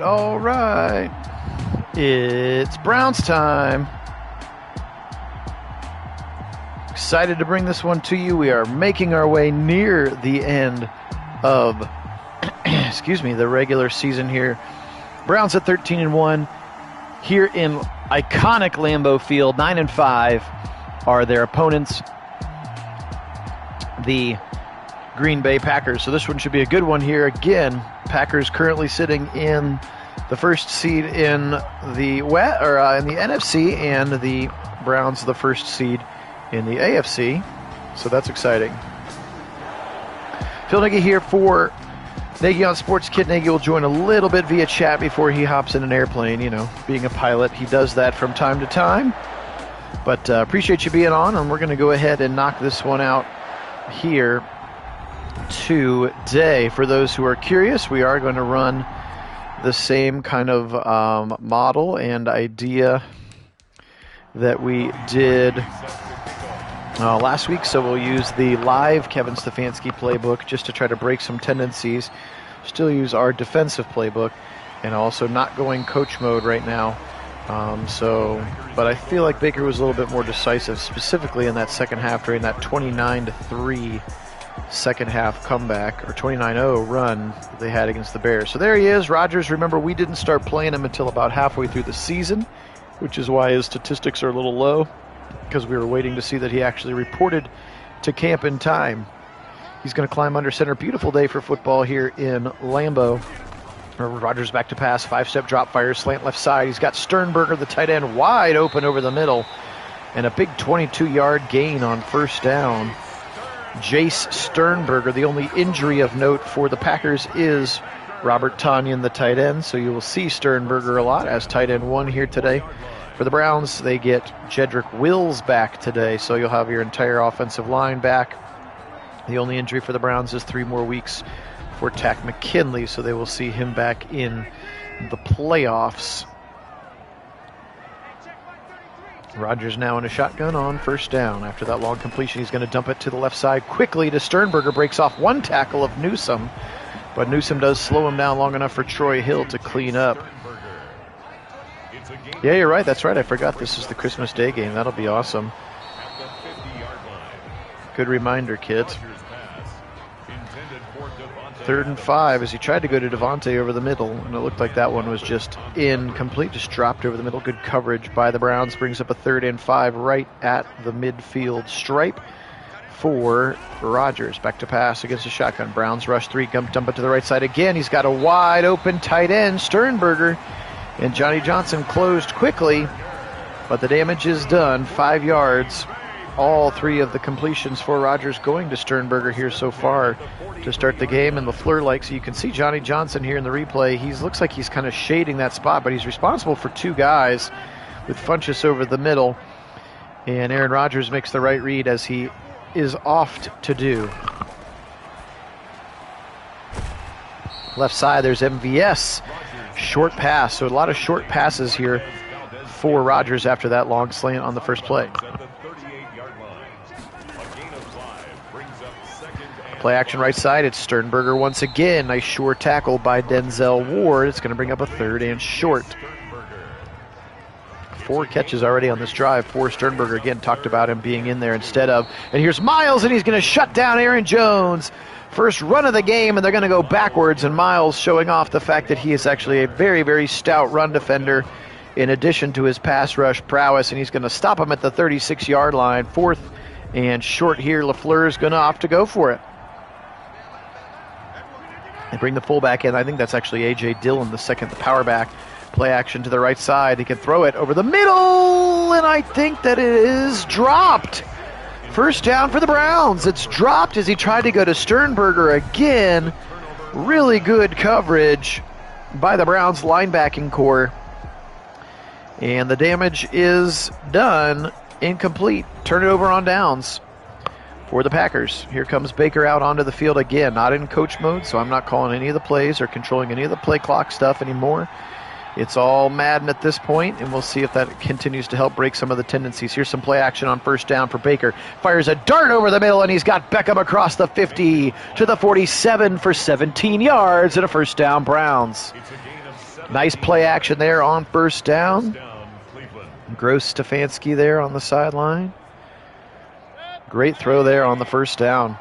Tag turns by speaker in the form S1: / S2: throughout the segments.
S1: All right. It's Browns time. Excited to bring this one to you. We are making our way near the end of, the regular season here. Browns at 13-1 here in iconic Lambeau Field. 9-5 are their opponents, the Green Bay Packers. So this one should be a good one here. Again, Packers currently sitting in the first seed in the in the NFC, and the Browns the first seed in the AFC. So that's exciting. Phil Nagy here for Nagy on Sports. Kit Nagy will join a little bit via chat before he hops in an airplane. You know, being a pilot, he does that from time to time. But appreciate you being on, and we're going to go ahead and knock this one out here today. For those who are curious, we are going to run the same kind of model and idea that we did last week. So we'll use the live Kevin Stefanski playbook just to try to break some tendencies. Still use our defensive playbook, and also not going coach mode right now. But I feel like Baker was a little bit more decisive, specifically in that second half during that 29-3 second half comeback, or 29-0 run they had against the Bears. So there he is, Rodgers. Remember, we didn't start playing him until about halfway through the season, which is why his statistics are a little low, because we were waiting to see that he actually reported to camp in time. He's going to climb under center. Beautiful day for football here in Lambeau. Rodgers back to pass, 5-step drop, fire, slant left side. He's got Sternberger, the tight end, wide open over the middle, and a big 22-yard gain on first down. Jace Sternberger. The only injury of note for the Packers is Robert Tonyan, the tight end, so you will see Sternberger a lot as tight end one here today. For the Browns, they get Jedrick Wills back today, so you'll have your entire offensive line back. The only injury for the Browns is 3 more weeks for Tack McKinley, so they will see him back in the playoffs. Rodgers now in a shotgun on first down. After that long completion, he's going to dump it to the left side quickly to Sternberger. Breaks off one tackle of Newsome, but Newsome does slow him down long enough for Troy Hill to clean up. Yeah, you're right. That's right. I forgot this is the Christmas Day game. That'll be awesome. Good reminder, kids. 3rd and 5 as he tried to go to Devontae over the middle, and it looked like that one was just incomplete, just dropped over the middle. Good coverage by the Browns. Brings up a 3rd and 5 right at the midfield stripe for Rodgers. Back to pass against a shotgun. Browns rush 3, dump it to the right side again. He's got a wide open tight end, Sternberger, and Johnny Johnson closed quickly, but the damage is done. 5 yards. All 3 of the completions for Rodgers going to Sternberger here so far to start the game. And LaFleur so you can see Johnny Johnson here in the replay. He looks like he's kind of shading that spot, but he's responsible for 2 guys with Funchess over the middle. And Aaron Rodgers makes the right read, as he is oft to do. Left side, there's MVS. Short pass. So a lot of short passes here for Rodgers after that long slant on the first play. Play action right side. It's Sternberger once again. Nice short tackle by Denzel Ward. It's going to bring up a 3rd and short. 4 catches already on this drive for Sternberger. Again, talked about him being in there instead of. And here's Miles, and he's going to shut down Aaron Jones. First run of the game, and they're going to go backwards. And Miles showing off the fact that he is actually a very, very stout run defender in addition to his pass rush prowess. And he's going to stop him at the 36-yard line. 4th and short here. LaFleur is going to opt to go for it. They bring the fullback in. I think that's actually A.J. Dillon, the power back. Play action to the right side. He can throw it over the middle, and I think that it is dropped. First down for the Browns. It's dropped as he tried to go to Sternberger again. Really good coverage by the Browns linebacking core. And the damage is done. Incomplete. Turn it over on downs for the Packers. Here comes Baker out onto the field again. Not in coach mode, so I'm not calling any of the plays or controlling any of the play clock stuff anymore. It's all Madden at this point, and we'll see if that continues to help break some of the tendencies. Here's some play action on first down for Baker. Fires a dart over the middle, and he's got Beckham across the 50 to the 47 for 17 yards and a first down, Browns. Nice play action there on first down. Gross Stefanski there on the sideline. Great throw there on the first down.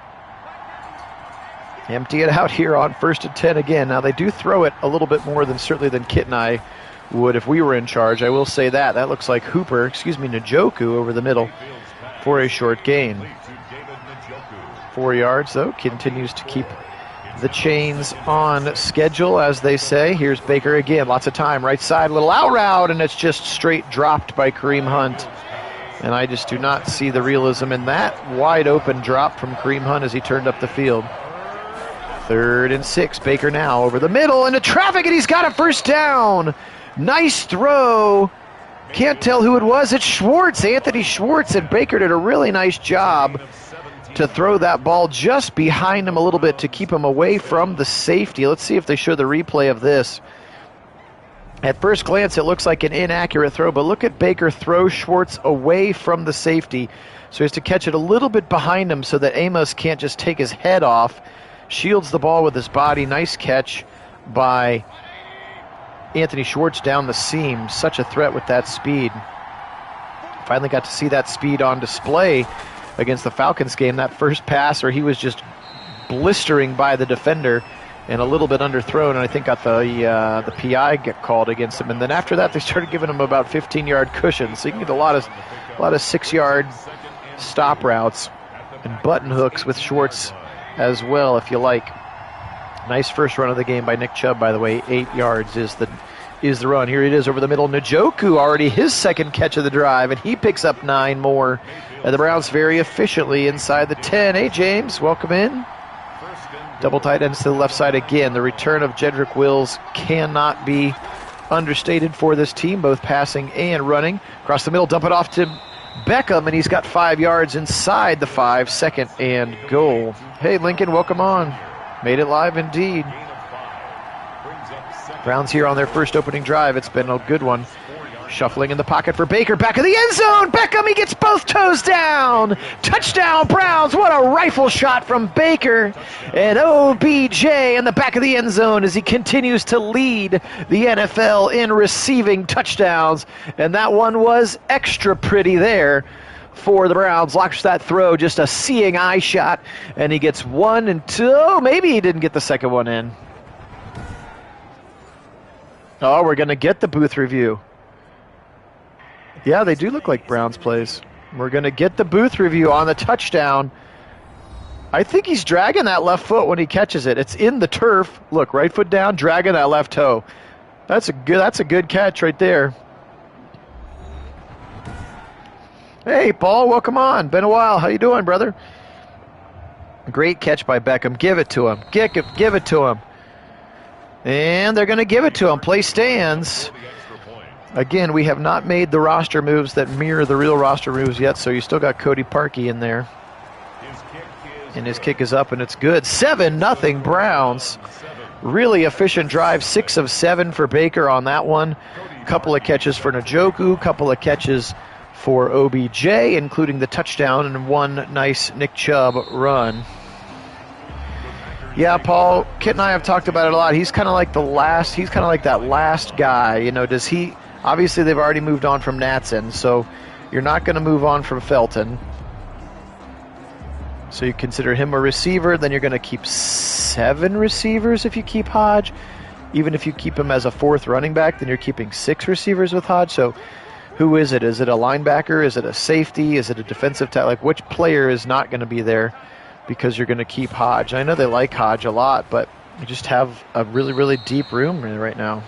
S1: Empty it out here on 1st and 10 again. Now they do throw it a little bit more than certainly than Kit and I would if we were in charge. I will say that. That looks like Njoku over the middle for a short gain. 4 yards though. Continues to keep the chains on schedule, as they say. Here's Baker again. Lots of time. Right side, little out route, and it's just straight dropped by Kareem Hunt. And I just do not see the realism in that wide open drop from Kareem Hunt as he turned up the field. 3rd and 6. Baker now over the middle into traffic, and he's got a first down. Nice throw. Can't tell who it was. It's Schwartz, Anthony Schwartz, and Baker did a really nice job to throw that ball just behind him a little bit to keep him away from the safety. Let's see if they show the replay of this. At first glance, it looks like an inaccurate throw, but look at Baker throw Schwartz away from the safety. So he has to catch it a little bit behind him so that Amos can't just take his head off. Shields the ball with his body. Nice catch by Anthony Schwartz down the seam. Such a threat with that speed. Finally got to see that speed on display against the Falcons game. That first pass where he was just blistering by the defender and a little bit underthrown, and I think got the PI get called against him. And then after that, they started giving him about 15-yard cushions. So you can get a lot of 6-yard stop routes and button hooks with Schwartz as well, if you like. Nice first run of the game by Nick Chubb, by the way. 8 yards is the run. Here it is over the middle. Njoku already his second catch of the drive, and he picks up 9 more. And the Browns very efficiently inside the 10. Hey, James, welcome in. Double tight ends to the left side again. The return of Jedrick Wills cannot be understated for this team, both passing and running. Across the middle, dump it off to Beckham, and he's got 5 yards inside the 5, 2nd and goal. Hey, Lincoln, welcome on. Made it live indeed. Browns here on their first opening drive. It's been a good one. Shuffling in the pocket for Baker. Back of the end zone. Beckham, he gets both toes down. Touchdown, Browns. What a rifle shot from Baker. And OBJ in the back of the end zone as he continues to lead the NFL in receiving touchdowns. And that one was extra pretty there for the Browns. Locks that throw, just a seeing eye shot. And he gets 1 and 2. Maybe he didn't get the second one in. Oh, we're going to get the booth review. Yeah, they do look like Browns plays. We're going to get the booth review on the touchdown. I think he's dragging that left foot when he catches it. It's in the turf. Look, right foot down, dragging that left toe. That's a good catch right there. Hey, Paul, welcome on. Been a while. How you doing, brother? Great catch by Beckham. Give it to him. Give it to him. And they're going to give it to him. Play stands. Again, we have not made the roster moves that mirror the real roster moves yet, so you still got Cody Parkey in there. And his kick is up, and it's good. 7-0 Browns. Really efficient drive. 6 of 7 for Baker on that one. Couple of catches for Njoku. Couple of catches for OBJ, including the touchdown and one nice Nick Chubb run. Yeah, Paul, Kit and I have talked about it a lot. He's kind of like that last guy. You know, does he... Obviously, they've already moved on from Natson, so you're not going to move on from Felton. So you consider him a receiver, then you're going to keep 7 receivers if you keep Hodge. Even if you keep him as a 4th running back, then you're keeping 6 receivers with Hodge. So who is it? Is it a linebacker? Is it a safety? Is it a defensive tackle? Like, which player is not going to be there because you're going to keep Hodge? I know they like Hodge a lot, but you just have a really, really deep room right now.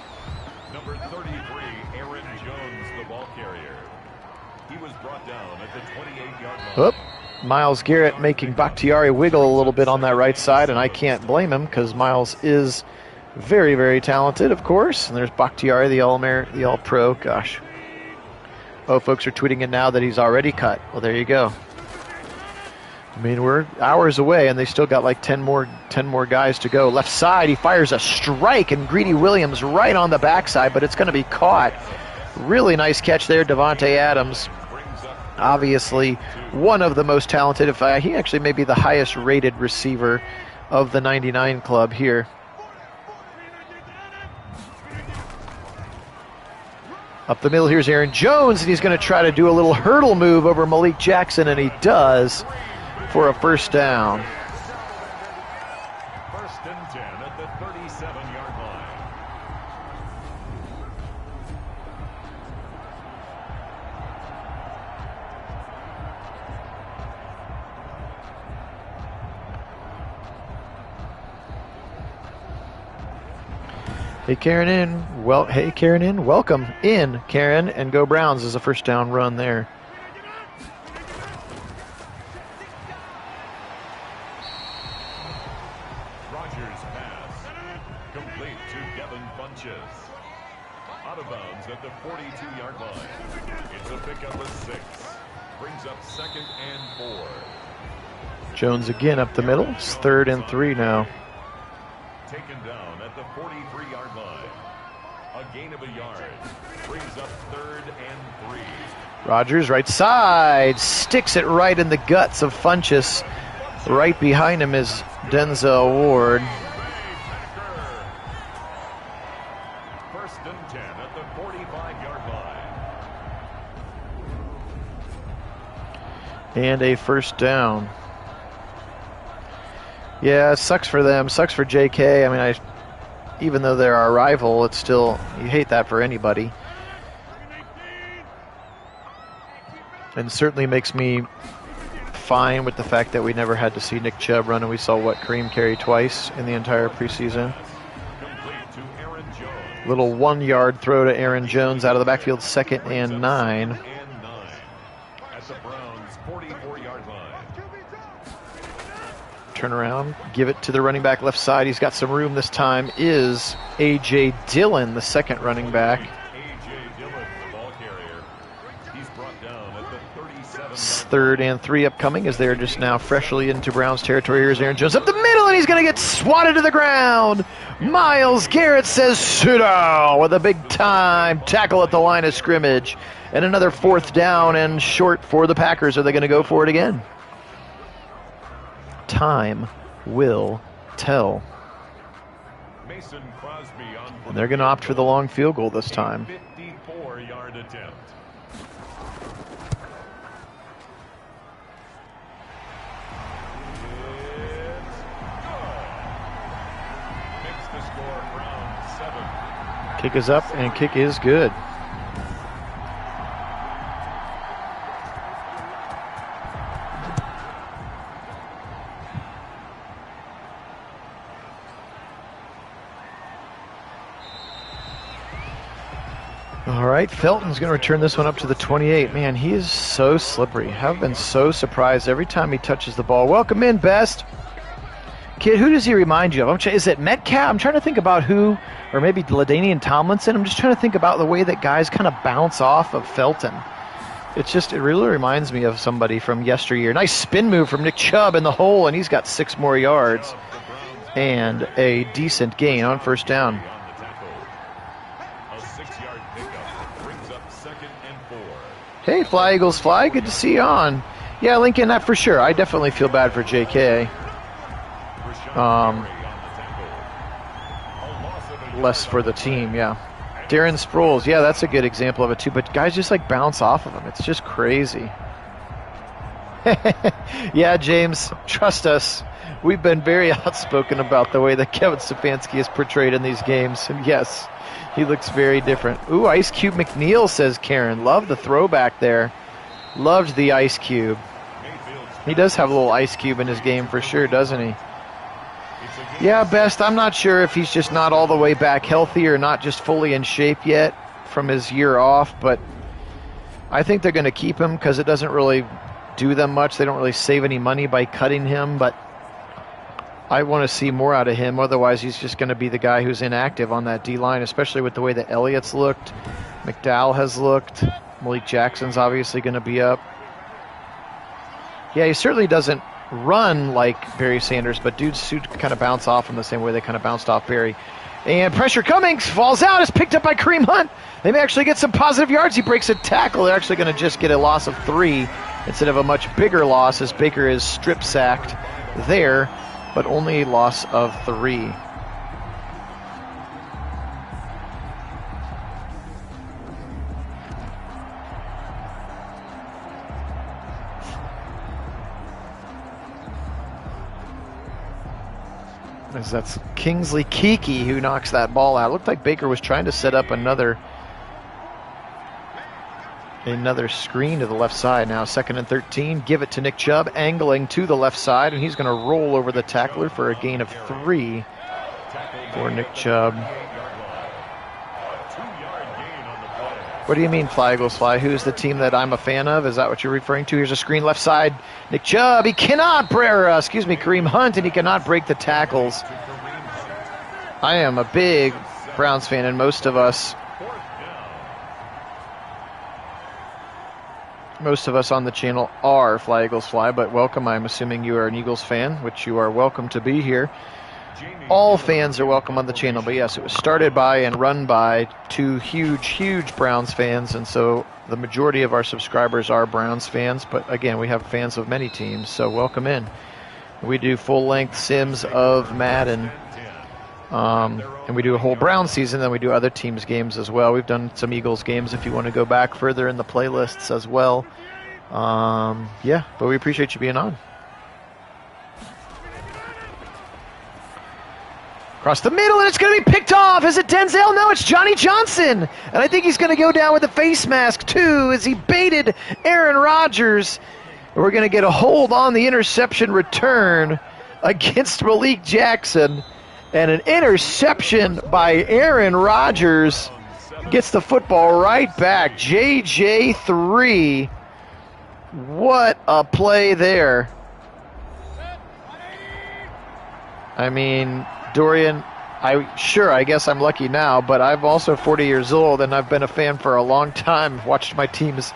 S2: Jones, the ball carrier. He was brought down at the 28-yard line.
S1: Whoop. Myles Garrett making Bakhtiari wiggle a little bit on that right side, and I can't blame him because Myles is very, very talented, of course. And there's Bakhtiari, the All-Pro. Gosh. Oh, folks are tweeting it now that he's already cut. Well, there you go. I mean, we're hours away, and they still got like 10 more guys to go. Left side, he fires a strike, and Greedy Williams right on the backside, but it's going to be caught. Really nice catch there, Davante Adams. Obviously, one of the most talented. He actually may be the highest-rated receiver of the 99 club here. Up the middle, here's Aaron Jones, and he's going to try to do a little hurdle move over Malik Jackson, and he does for a first down.
S2: First and 10 at the 37-yard line.
S1: Hey, Karen, welcome in, Karen, and go Browns is a first down run there.
S2: Rodgers pass, complete to Devin Funchess. Out of bounds at the 42-yard line. It's a pickup of 6. Brings up 2nd and 4.
S1: Jones again up the middle. It's 3rd and 3 now.
S2: Taken down at the 43-yard line. A gain of a yard. Brings up 3rd and 3.
S1: Rodgers right side. Sticks it right in the guts of Funchess. Right behind him is Denzel Ward.
S2: First and 10 at the 45-yard line.
S1: And a first down. Yeah, it sucks for them. Sucks for JK. I mean, even though they're our rival, it's still, you hate that for anybody. And certainly makes me fine with the fact that we never had to see Nick Chubb run, and we saw Kareem carry twice in the entire preseason. Little 1-yard throw to Aaron Jones out of the backfield, 2nd and 9.
S2: At the Browns' 44-yard line.
S1: Turn around, give it to the running back left side. He's got some room this time, is A.J. Dillon, the second running back.
S2: A.J. Dillon, the ball carrier. He's brought down at the 37.
S1: 3rd and 3 upcoming as they're just now freshly into Browns territory. Here's Aaron Jones up the middle, and he's going to get swatted to the ground. Myles Garrett says sit down with a big-time tackle at the line of scrimmage. And another 4th down and short for the Packers. Are they going to go for it again? Time will tell.
S2: Mason Crosby on,
S1: And they're going to opt for the long field goal this time.
S2: 54-yard attempt. Makes the score round 7.
S1: Kick is up, and kick is good. All right, Felton's going to return this one up to the 28. Man, he is so slippery. I've been so surprised every time he touches the ball. Welcome in, Best. Kid, who does he remind you of? Is it Metcalf? I'm trying to think about who, or maybe LaDainian Tomlinson. I'm just trying to think about the way that guys kind of bounce off of Felton. It really reminds me of somebody from yesteryear. Nice spin move from Nick Chubb in the hole, and he's got 6 more yards. And a decent gain on first down. Hey, Fly Eagles Fly, good to see you on. Yeah, Lincoln, that for sure. I definitely feel bad for JK. Less for the team, yeah. Darren Sproles, yeah, that's a good example of it too, but guys just like bounce off of him. It's just crazy. Yeah, James, trust us. We've been very outspoken about the way that Kevin Stefanski is portrayed in these games, and yes, he looks very different. Ooh, Ice Cube McNeil, says Karen. Love the throwback there. Loved the Ice Cube. He does have a little Ice Cube in his game for sure, doesn't he? Yeah, Best, I'm not sure if he's just not all the way back healthy or not just fully in shape yet from his year off, but I think they're going to keep him because it doesn't really do them much. They don't really save any money by cutting him, but I want to see more out of him. Otherwise, he's just going to be the guy who's inactive on that D-line, especially with the way that Elliott's looked. McDowell has looked. Malik Jackson's obviously going to be up. Yeah, he certainly doesn't run like Barry Sanders, but dudes who kind of bounce off him the same way they kind of bounced off Barry. And pressure coming, falls out, is picked up by Kareem Hunt. They may actually get some positive yards. He breaks a tackle. They're actually going to just get a loss of 3 instead of a much bigger loss, as Baker is strip sacked there, but only a loss of 3. As that's Kingsley Keke who knocks that ball out. It looked like Baker was trying to set up another screen to the left side. Now 2nd and 13. Give it to Nick Chubb, angling to the left side, and he's going to roll over the tackler for a gain of 3 for Nick Chubb. What do you mean, Fly Eagles Fly? Who's the team that I'm a fan of? Is that what you're referring to? Here's a screen left side. Nick Chubb, he cannot, Kareem Hunt, and he cannot break the tackles. I am a big Browns fan, and most of us on the channel are Fly Eagles Fly, but welcome. I'm assuming you are an Eagles fan, which you are welcome to be here. All fans are welcome on the channel, but yes, it was started by and run by 2 huge Browns fans, and so the majority of our subscribers are Browns fans, but again, we have fans of many teams, so welcome in. We do full-length sims of Madden, and we do a whole Browns season, then we do other teams' games as well. We've done some Eagles games if you want to go back further in the playlists as well. Yeah, but we appreciate you being on. Across the middle, and it's going to be picked off. Is it Denzel? No, it's Johnny Johnson. And I think he's going to go down with a face mask, too, as he baited Aaron Rodgers. We're going to get a hold on the interception return against Malik Jackson. And an interception by Aaron Rodgers gets the football right back. JJ3. What a play there. I mean, Dorian, I guess I'm lucky now, but I'm also 40 years old, and I've been a fan for a long time. I've watched my teams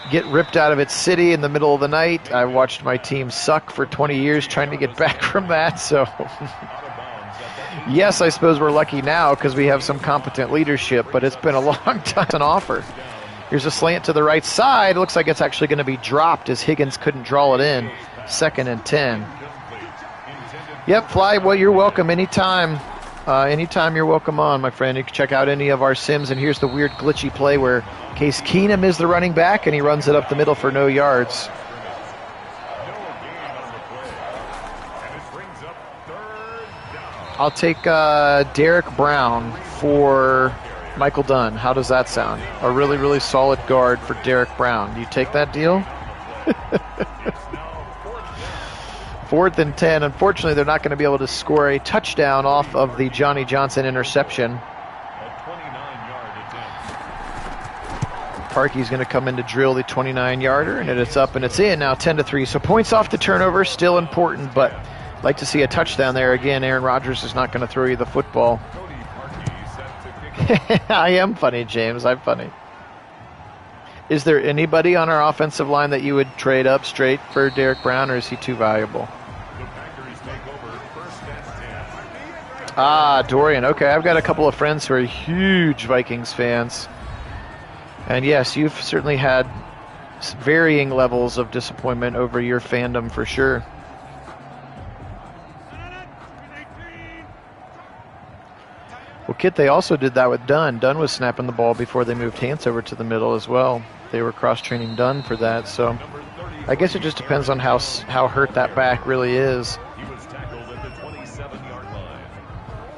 S1: get ripped out of its city in the middle of the night. I've watched my team suck for 20 years trying to get back from that. So, yes, I suppose we're lucky now because we have some competent leadership, but it's been a long time on offer. Here's a slant to the right side. It looks like it's actually going to be dropped as Higgins couldn't draw it in. 2nd and 10. Yep, Fly, well, you're welcome anytime. Anytime you're welcome on, my friend. You can check out any of our sims, and here's the weird glitchy play where Case Keenum is the running back, and he runs it up the middle for no yards. I'll take Derek Brown for Michael Dunn. How does that sound? A really, really solid guard for Derek Brown. Do you take that deal? 4th and 10. Unfortunately, they're not going to be able to score a touchdown off of the Johnny Johnson interception. Parkey's going to come in to drill the 29-yarder, and it's up and it's in now, 10-3. So points off the turnover, still important, but I'd like to see a touchdown there. Again, Aaron Rodgers is not going to throw you the football. I am funny, James. I'm funny. Is there anybody on our offensive line that you would trade up straight for Derek Brown, or is he too valuable? Dorian. Okay, I've got a couple of friends who are huge Vikings fans. And yes, you've certainly had varying levels of disappointment over your fandom for sure. Well, Kit, they also did that with Dunn. Dunn was snapping the ball before they moved Hance over to the middle as well. They were cross-training Dunn for that, so I guess it just depends on how hurt that back really is.
S2: He was tackled at the 27-yard line.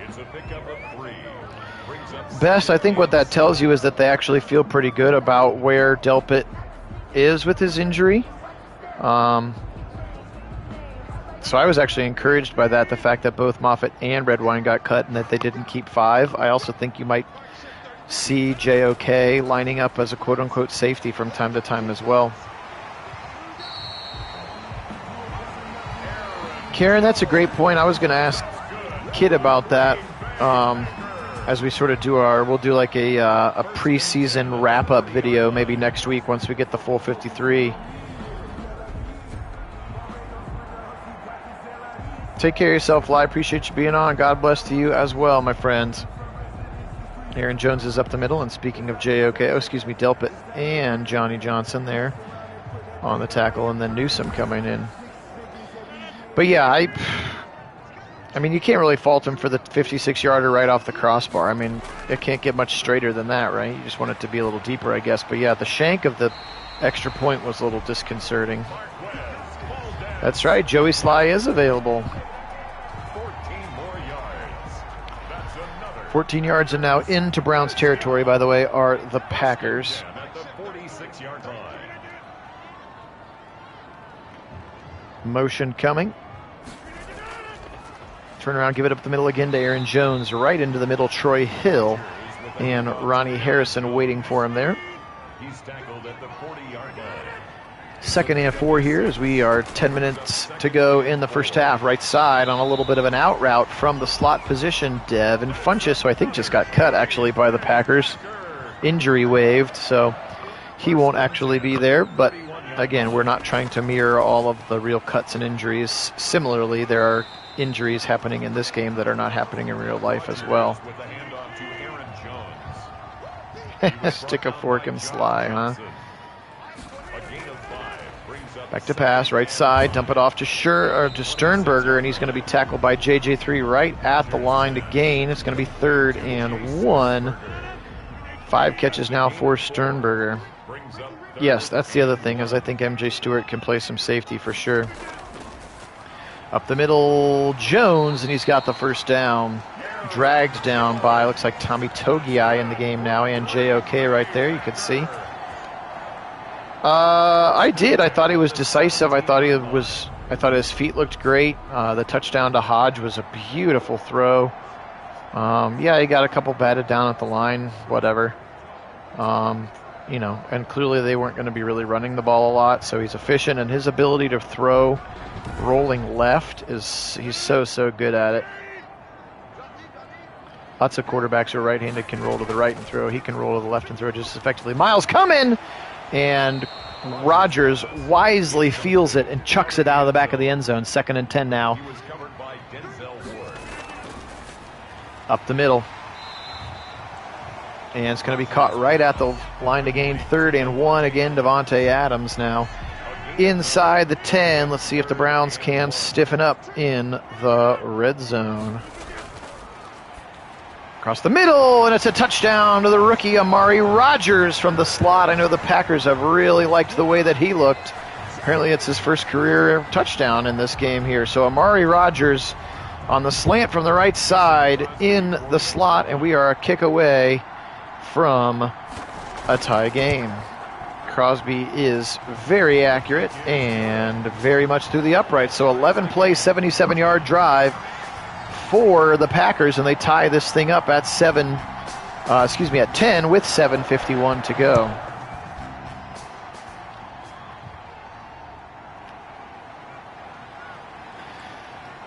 S2: It's a pickup of 3.
S1: Best, I think what that tells you is that they actually feel pretty good about where Delpit is with his injury. So I was actually encouraged by that, the fact that both Moffitt and Redwine got cut and that they didn't keep 5. I also think you might see JOK lining up as a quote-unquote safety from time to time as well. Karen, that's a great point. I was going to ask Kit about that as we sort of we'll do like a preseason wrap-up video maybe next week once we get the full 53. Take care of yourself, Lai. Appreciate you being on. God bless to you as well, my friends. Aaron Jones is up the middle, and speaking of Delpit and Johnny Johnson there on the tackle, and then Newsom coming in. But yeah, I mean, you can't really fault him for the 56-yarder right off the crossbar. I mean, it can't get much straighter than that, right? You just want it to be a little deeper, I guess. But yeah, the shank of the extra point was a little disconcerting. That's right, Joey Sly is available. 14 yards, and now into Browns territory, by the way, are the Packers. Motion coming. Turn around, give it up the middle again to Aaron Jones. Right into the middle, Troy Hill and Ronnie Harrison waiting for him there.
S2: He's tackled at the 40-yard line.
S1: 2nd and 4 here as we are 10 minutes to go in the first half. Right side on a little bit of an out route from the slot position. Devin Funchess, who I think just got cut actually by the Packers. Injury waived, so he won't actually be there. But again, we're not trying to mirror all of the real cuts and injuries. Similarly, there are injuries happening in this game that are not happening in real life as well. Stick a fork and Sly, huh? Back to pass, right side, dump it off to Sternberger, and he's going to be tackled by JJ3 right at the line to gain. It's going to be 3rd and 1. 5 catches now for Sternberger. Yes, that's the other thing, is I think MJ Stewart can play some safety for sure. Up the middle, Jones, and he's got the first down. Dragged down by, looks like Tommy Togiai in the game now, and JOK right there, you could see. I did. I thought he was decisive. I thought his feet looked great. The touchdown to Hodge was a beautiful throw. Yeah, he got a couple batted down at the line, whatever. And clearly they weren't going to be really running the ball a lot, so he's efficient, and his ability to throw rolling left he's so good at it. Lots of quarterbacks who are right-handed can roll to the right and throw. He can roll to the left and throw just as effectively. Miles coming! And Rodgers wisely feels it and chucks it out of the back of the end zone. 2nd and 10 now. Up the middle. And it's going to be caught right at the line to gain. 3rd and 1 again. Devontae Adams now inside the 10. Let's see if the Browns can stiffen up in the red zone. Across the middle, and it's a touchdown to the rookie Amari Rodgers from the slot. I know the Packers have really liked the way that he looked. Apparently it's his first career touchdown in this game here. So Amari Rodgers on the slant from the right side in the slot, and we are a kick away from a tie game. Crosby is very accurate and very much through the upright. So 11-play, 77-yard drive for the Packers, and they tie this thing up at 10 with 7:51 to go.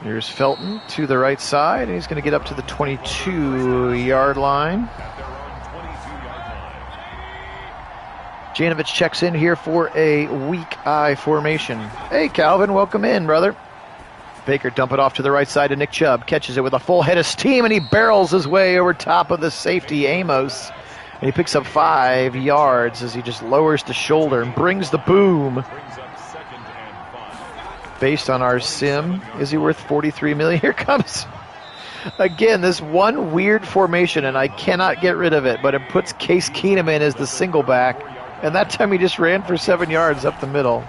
S1: Here's Felton to the right side, and he's going to get up to the 22-yard line. Janovich checks in here for a weak eye formation. Hey, Calvin, welcome in, brother. Baker dump it off to the right side to Nick Chubb. Catches it with a full head of steam, and he barrels his way over top of the safety, Amos. And he picks up 5 yards as he just lowers the shoulder and brings the boom. Based on our sim, is he worth $43 million? Here comes, again, this one weird formation, and I cannot get rid of it, but it puts Case Keenum in as the single back. And that time he just ran for 7 yards up the middle.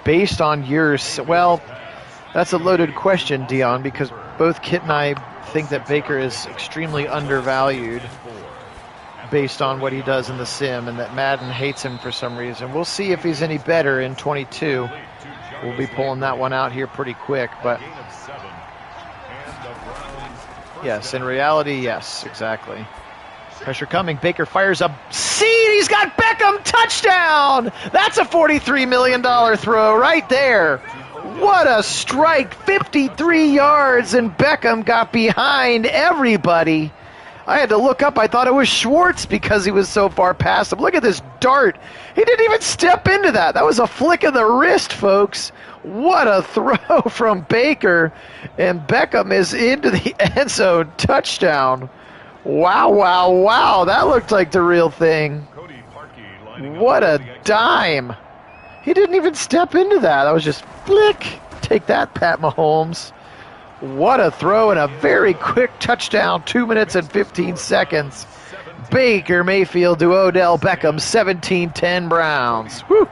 S1: Based on yours, well, that's a loaded question, Dion, because both Kit and I think that Baker is extremely undervalued based on what he does in the sim, and that Madden hates him for some reason. We'll see if he's any better in 22. We'll be pulling that one out here pretty quick, but yes, in reality, yes, exactly. Pressure coming. Baker fires a seed. He's He's got Beckham, touchdown! That's a $43 million throw right there. What a strike, 53 yards, and Beckham got behind everybody. I had to look up. I thought it was Schwartz because he was so far past him. Look at this dart. He didn't even step into that. That was a flick of the wrist, folks. What a throw from Baker. And Beckham is into the end zone. Touchdown. Wow, wow, wow. That looked like the real thing. What a dime. He didn't even step into that. That was just flick. Take that, Pat Mahomes. What a throw and a very quick touchdown. 2 minutes and 15 seconds. Baker Mayfield to Odell Beckham, 17-10 Browns. Woo.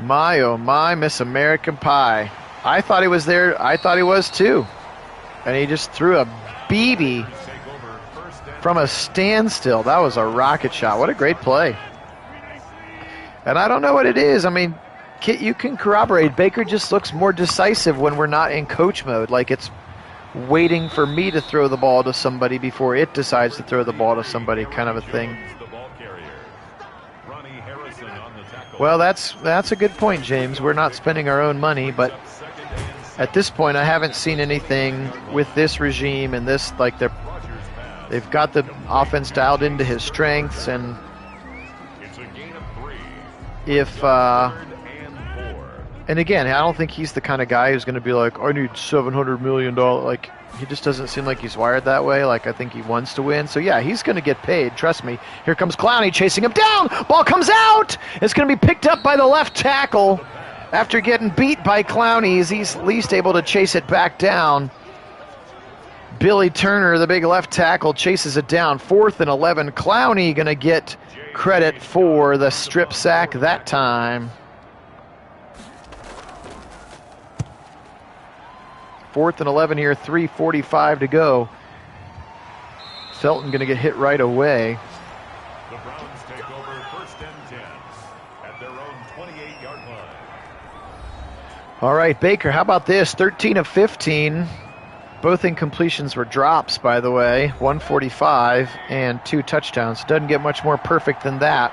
S1: My, oh my, Miss American Pie. I thought he was there. I thought he was too. And he just threw a BB from a standstill. That was a rocket shot. What a great play. And I don't know what it is. I mean, Kit, you can corroborate. Baker just looks more decisive when we're not in coach mode. Like it's waiting for me to throw the ball to somebody before it decides to throw the ball to somebody, kind of a thing. Well, that's a good point, James. We're not spending our own money, but at this point, I haven't seen anything with this regime and this, like they've got the offense dialed into his strengths, and if and again, I don't think he's the kind of guy who's going to be like, I need $700 million. Like, he just doesn't seem like he's wired that way. Like, I think he wants to win. So, yeah, he's going to get paid. Trust me. Here comes Clowney chasing him down. Ball comes out. It's going to be picked up by the left tackle. After getting beat by Clowney, he's at least able to chase it back down. Billy Turner, the big left tackle, chases it down. 4th and 11. Clowney going to get credit for the strip sack that time. 4th and 11 here, 3:45 to go. Felton going to get hit right away.
S2: The Browns take over 1st and 10 at their own 28-yard line.
S1: All right, Baker, how about this? 13 of 15. Both incompletions were drops, by the way. 145 and 2 touchdowns. Doesn't get much more perfect than that.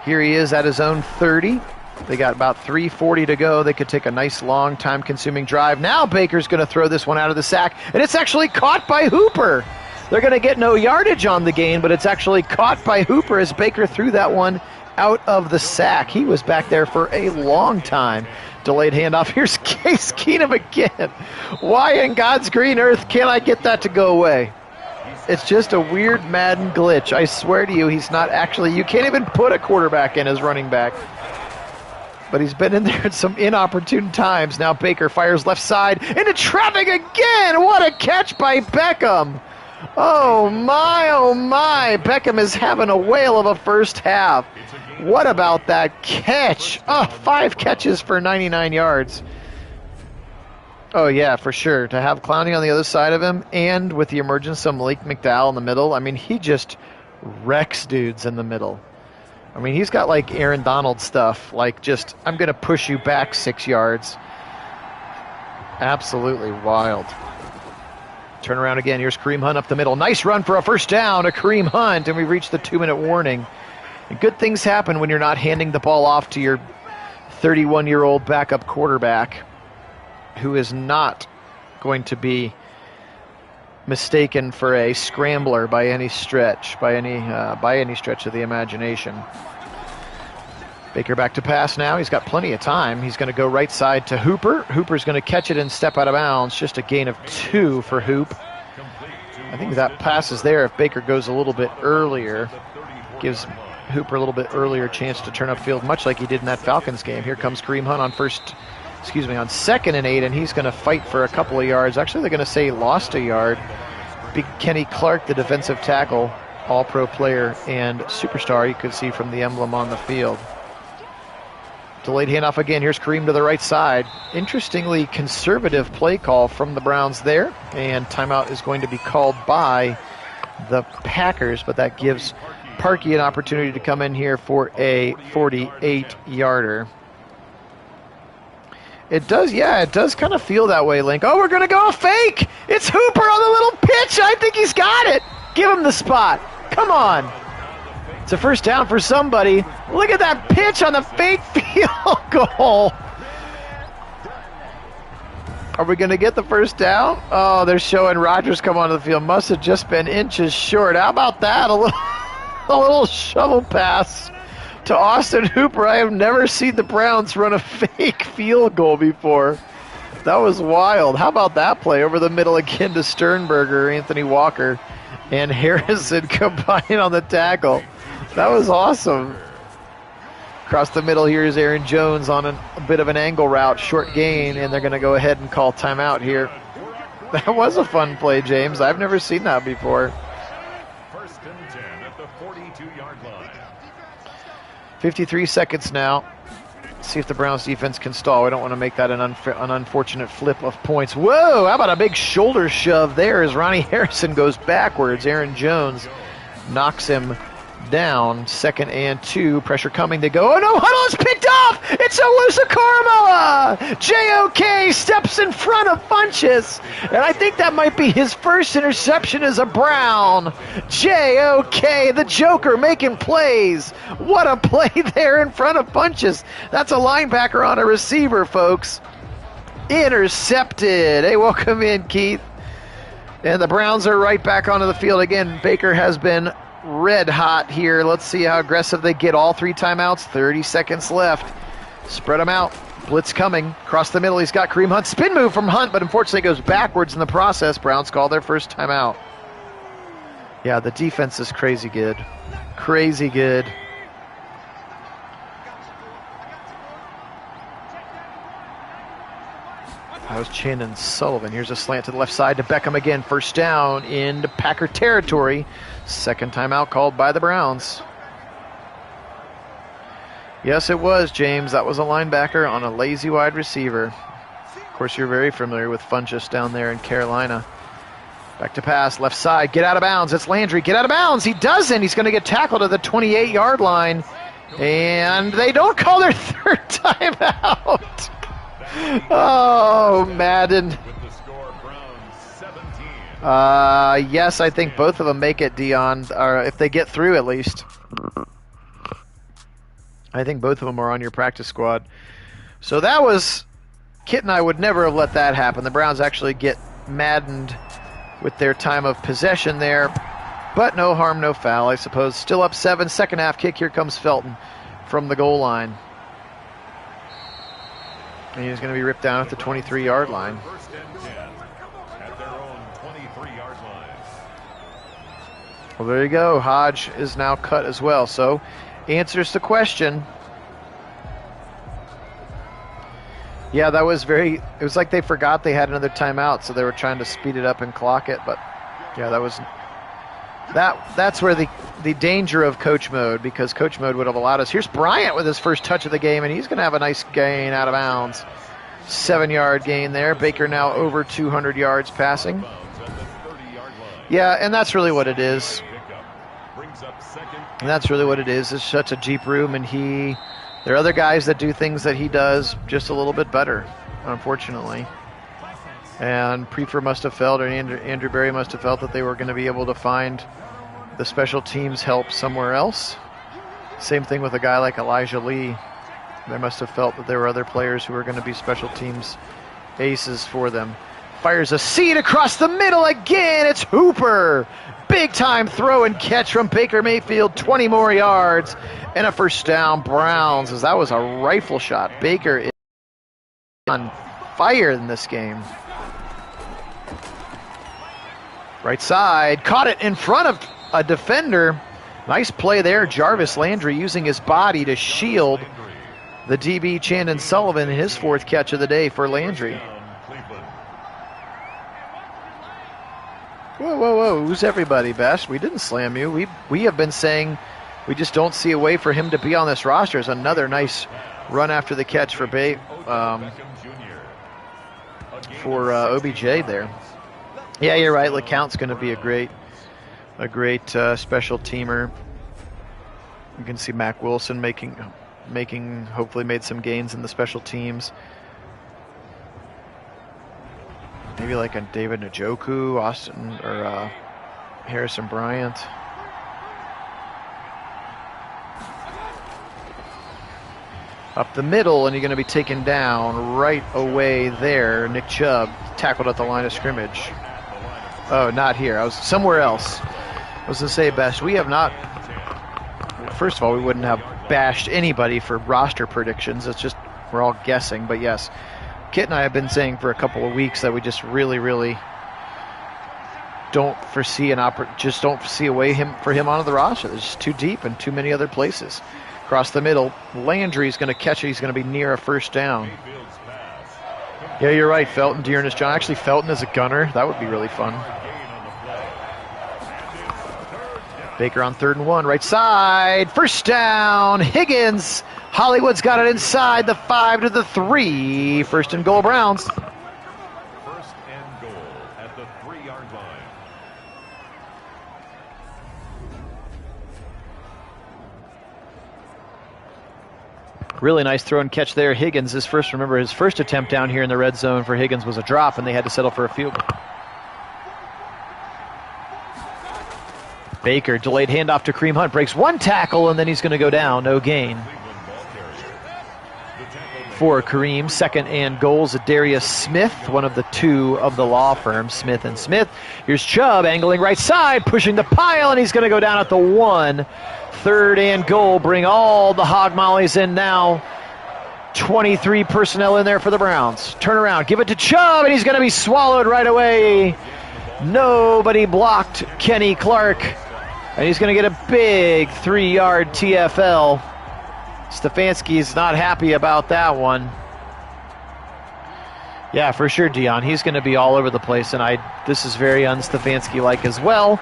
S1: Here he is at his own 30. They got about 3:40 to go. They could take a nice, long, time-consuming drive. Now Baker's going to throw this one out of the sack, and it's actually caught by Hooper. They're going to get no yardage on the gain, but it's actually caught by Hooper as Baker threw that one out of the sack. He was back there for a long time. Delayed handoff. Here's Case Keenum again. Why in God's green earth can't I get that to go away? It's just a weird Madden glitch. I swear to you, he's not actually... You can't even put a quarterback in as running back. But he's been in there at some inopportune times. Now Baker fires left side into traffic again. What a catch by Beckham. Oh my. Beckham is having a whale of a first half. What about that catch? Oh, 5 catches for 99 yards. Oh, yeah, for sure. To have Clowney on the other side of him and with the emergence of Malik McDowell in the middle, I mean, he just wrecks dudes in the middle. I mean, he's got like Aaron Donald stuff, like just, I'm going to push you back 6 yards. Absolutely wild. Turn around again. Here's Kareem Hunt up the middle. Nice run for a first down to Kareem Hunt, and we reached the 2-minute warning. And good things happen when you're not handing the ball off to your 31-year-old backup quarterback who is not going to be mistaken for a scrambler by any stretch, by any stretch of the imagination. Baker back to pass now. He's got plenty of time. He's going to go right side to Hooper. Hooper's going to catch it and step out of bounds. Just a gain of 2 for Hoop. I think that pass is there if Baker goes a little bit earlier. Gives Hooper a little bit earlier chance to turn upfield, much like he did in that Falcons game. Here comes Kareem Hunt on 2nd and 8, and he's going to fight for a couple of yards. Actually, they're going to say he lost a yard. Big Kenny Clark, the defensive tackle, all-pro player and superstar, you could see from the emblem on the field. Delayed handoff again. Here's Kareem to the right side. Interestingly, conservative play call from the Browns there, and timeout is going to be called by the Packers, but that gives Parkey an opportunity to come in here for a 48-yarder. It does, yeah, it does kind of feel that way, Link. Oh, we're going to go fake. It's Hooper on the little pitch. I think he's got it. Give him the spot. Come on. It's a first down for somebody. Look at that pitch on the fake field goal. Are we going to get the first down? Oh, they're showing Rodgers come onto the field. Must have just been inches short. How about that? A little shovel pass to Austin Hooper. I have never seen the Browns run a fake field goal before. That was wild. How about that play over the middle again to Sternberger, Anthony Walker, and Harrison combining on the tackle. That was awesome. Across the middle here is Aaron Jones on a bit of an angle route, short gain, and they're going to go ahead and call timeout here. That was a fun play, James. I've never seen that before.
S2: First and 10 at the 42-yard line.
S1: 53 seconds now. See if the Browns defense can stall. We don't want to make that an unfortunate flip of points. Whoa, how about a big shoulder shove there as Ronnie Harrison goes backwards. Aaron Jones knocks him down. 2nd and 2. Pressure coming. They go. Oh no, Huddle is picked off. It's Owusu Karamoa. JOK steps in front of Funchess. And I think that might be his first interception as a Brown. JOK, the Joker, making plays. What a play there in front of Funchess. That's a linebacker on a receiver, folks. Intercepted. Hey, welcome in, Keith. And the Browns are right back onto the field again. Baker has been red hot here. Let's see how aggressive they get. All 3 timeouts, 30 seconds left. Spread them out. Blitz coming. Across the middle, he's got Kareem Hunt. Spin move from Hunt, but unfortunately goes backwards in the process. Browns call their first timeout. Yeah, the defense is crazy good. Crazy good. That was Chin and Sullivan. Here's a slant to the left side to Beckham again. First down into Packer territory. 2nd timeout called by the Browns. Yes, it was, James. That was a linebacker on a lazy wide receiver. Of course, you're very familiar with Funchess down there in Carolina. Back to pass, left side, get out of bounds. It's Landry, get out of bounds. He doesn't. He's going to get tackled at the 28-yard line. And they don't call their 3rd timeout. Oh, Madden. Yes, I think both of them make it, Dion, or if they get through at least. I think both of them are on your practice squad. So that was, Kit and I would never have let that happen. The Browns actually get maddened with their time of possession there. But no harm, no foul, I suppose. Still up 7, 2nd half kick. Here comes Felton from the goal line. And he's going to be ripped down at the 23-yard line.
S2: First and 10 at their own 23-yard line.
S1: Well, there you go. Hodge is now cut as well. So, answers the question. Yeah, that was it was like they forgot they had another timeout, so they were trying to speed it up and clock it. But, yeah, that's where the danger of coach mode, because coach mode would have allowed us. Here's Bryant with his first touch of the game, and he's going to have a nice gain out of bounds. 7-yard gain there. Baker now over 200 yards passing. Yeah, and that's really what it is. And that's really what it is. It's such a deep room, and there are other guys that do things that he does just a little bit better, unfortunately. And Prefer must have felt, or Andrew Berry must have felt, that they were going to be able to find the special teams help somewhere else. Same thing with a guy like Elijah Lee. They must have felt that there were other players who were going to be special teams aces for them. Fires a seed across the middle again. It's Hooper. Big time throw and catch from Baker Mayfield. 20 more yards and a first down. Browns, as that was a rifle shot. Baker is on fire in this game. Right side, caught it in front of a defender. Nice play there. Jarvis Landry using his body to shield the DB Chandon Sullivan, his 4th catch of the day for Landry. Whoa, whoa, whoa. Who's everybody, Best? We didn't slam you. We have been saying we just don't see a way for him to be on this roster. It's another nice run after the catch for OBJ there. Yeah, you're right. LeCount's going to be a great special teamer. You can see Mac Wilson hopefully made some gains in the special teams. Maybe like a David Njoku, Austin, or Harrison Bryant. Up the middle, and you're going to be taken down right away there. Nick Chubb tackled at the line of scrimmage. Oh, not here. I was somewhere else. I was going to say, best. We have not. First of all, we wouldn't have bashed anybody for roster predictions. It's just we're all guessing. But yes, Kit and I have been saying for a couple of weeks that we just really don't foresee just don't see a way for him onto the roster. There's just too deep and too many other places. Across the middle, Landry's going to catch it. He's going to be near a first down. Yeah, you're right, Felton, Dearness John. Actually, Felton is a gunner. That would be really fun. Baker on 3rd and 1, right side. First down, Higgins. Hollywood's got it inside the 5 to the 3. First and goal, Browns.
S2: First and goal at the 3-yard line.
S1: Really nice throw and catch there. Higgins, his first attempt down here in the red zone for Higgins was a drop, and they had to settle for a field goal. Baker, delayed handoff to Kareem Hunt, breaks one tackle, and then he's going to go down. No gain for Kareem. 2nd and goals, Darius Smith, one of the 2 of the law firm, Smith & Smith. Here's Chubb, angling right side, pushing the pile, and he's going to go down at the 1. 3rd and goal, bring all the hog mollies in now. 23 personnel in there for the Browns. Turn around, give it to Chubb, and he's going to be swallowed right away. Nobody blocked Kenny Clark, and he's going to get a big 3-yard TFL. Stefanski's not happy about that one. Yeah, for sure, Dion. He's going to be all over the place, and this is very un-Stefanski-like as well.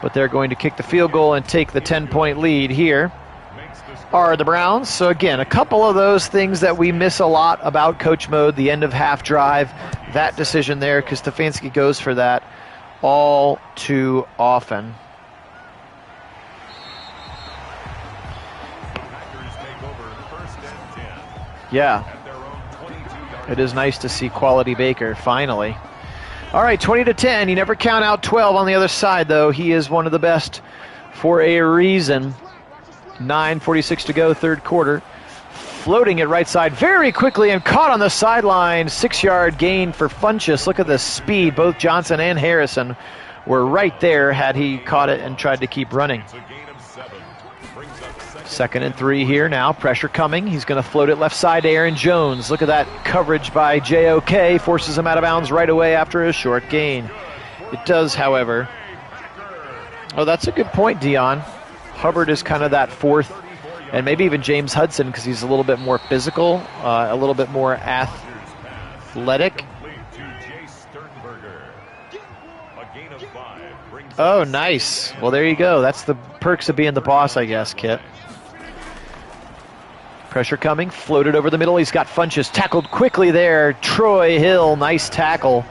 S1: But they're going to kick the field goal and take the 10-point lead here are the Browns. So again, a couple of those things that we miss a lot about coach mode, the end of half drive, that decision there, because Stefanski goes for that all too often. Yeah, it is nice to see quality Baker finally. All right, 20-10. You never count out 12 on the other side, though. He is one of the best for a reason. 9:46 to go, 3rd quarter. Floating it right side very quickly and caught on the sideline. 6-yard gain for Funchess. Look at the speed. Both Johnson and Harrison were right there had he caught it and tried to keep running. 2nd and 3 here now. Pressure coming. He's going to float it left side to Aaron Jones. Look at that coverage by JOK. Forces him out of bounds right away after a short gain. It does, however. Oh, that's a good point, Dion. Hubbard is kind of that 4th, and maybe even James Hudson because he's a little bit more physical, a little bit more athletic. Oh, nice. Well, there you go. That's the perks of being the boss, I guess, Kit. Pressure coming, floated over the middle. He's got Funchess tackled quickly there. Troy Hill, nice tackle.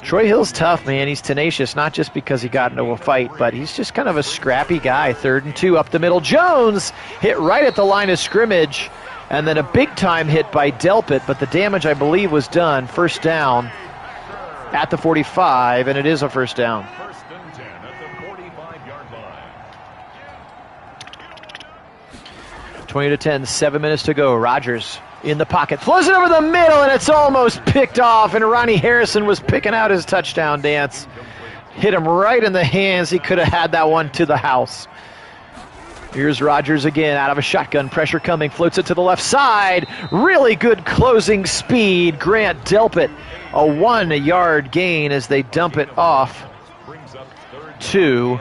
S1: Troy Hill's tough, man. He's tenacious, not just because he got into a fight, but he's just kind of a scrappy guy. 3rd and 2 up the middle. Jones hit right at the line of scrimmage, and then a big-time hit by Delpit, but the damage, I believe, was done. First down at the 45, and it is a first down. 20-10, 7 minutes to go. Rodgers in the pocket, throws it over the middle, and it's almost picked off, and Ronnie Harrison was picking out his touchdown dance. Hit him right in the hands. He could have had that one to the house. Here's Rodgers again out of a shotgun. Pressure coming, floats it to the left side. Really good closing speed. Grant Delpit, a 1-yard gain as they dump it off to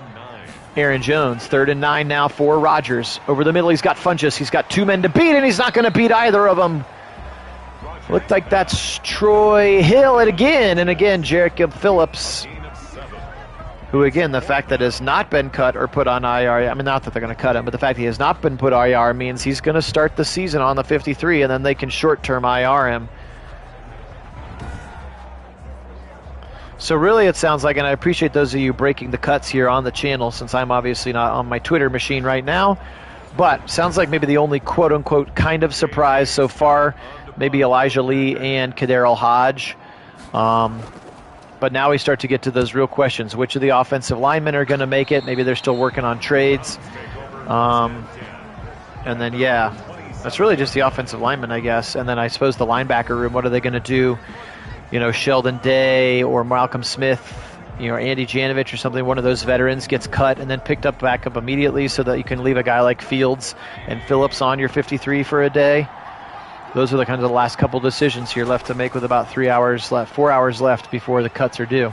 S1: Aaron Jones. 3rd and 9 now for Rodgers. Over the middle, he's got Funchess. He's got 2 men to beat, and he's not going to beat either of them. Looked like that's Troy Hill and again, Jacob Phillips, who, again, the fact that has not been cut or put on IR, I mean, not that they're going to cut him, but the fact he has not been put on IR means he's going to start the season on the 53, and then they can short-term IR him. So really it sounds like, and I appreciate those of you breaking the cuts here on the channel since I'm obviously not on my Twitter machine right now, but sounds like maybe the only quote-unquote kind of surprise so far, maybe Elijah Lee and Kaderil Hodge. But now we start to get to those real questions. Which of the offensive linemen are going to make it? Maybe they're still working on trades. And then, yeah, that's really just the offensive linemen, I guess. And then I suppose the linebacker room, what are they going to do? You know, Sheldon Day or Malcolm Smith, you know, Andy Janovich or something, one of those veterans gets cut and then picked up back up immediately so that you can leave a guy like Fields and Phillips on your 53 for a day. Those are the kind of the last couple decisions here left to make with about 4 hours left before the cuts are due.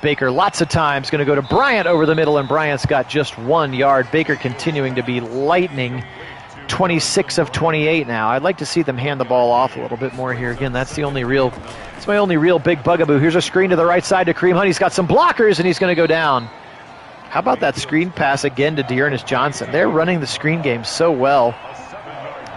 S1: Baker lots of times going to go to Bryant over the middle, and Bryant's got just 1 yard. Baker continuing to be lightning, 26 of 28 now. I'd like to see them hand the ball off a little bit more here. Again, that's my only real big bugaboo. Here's a screen to the right side to Kareem Hunt. He's got some blockers, and he's going to go down. How about that screen pass again to Dearness Johnson? They're running the screen game so well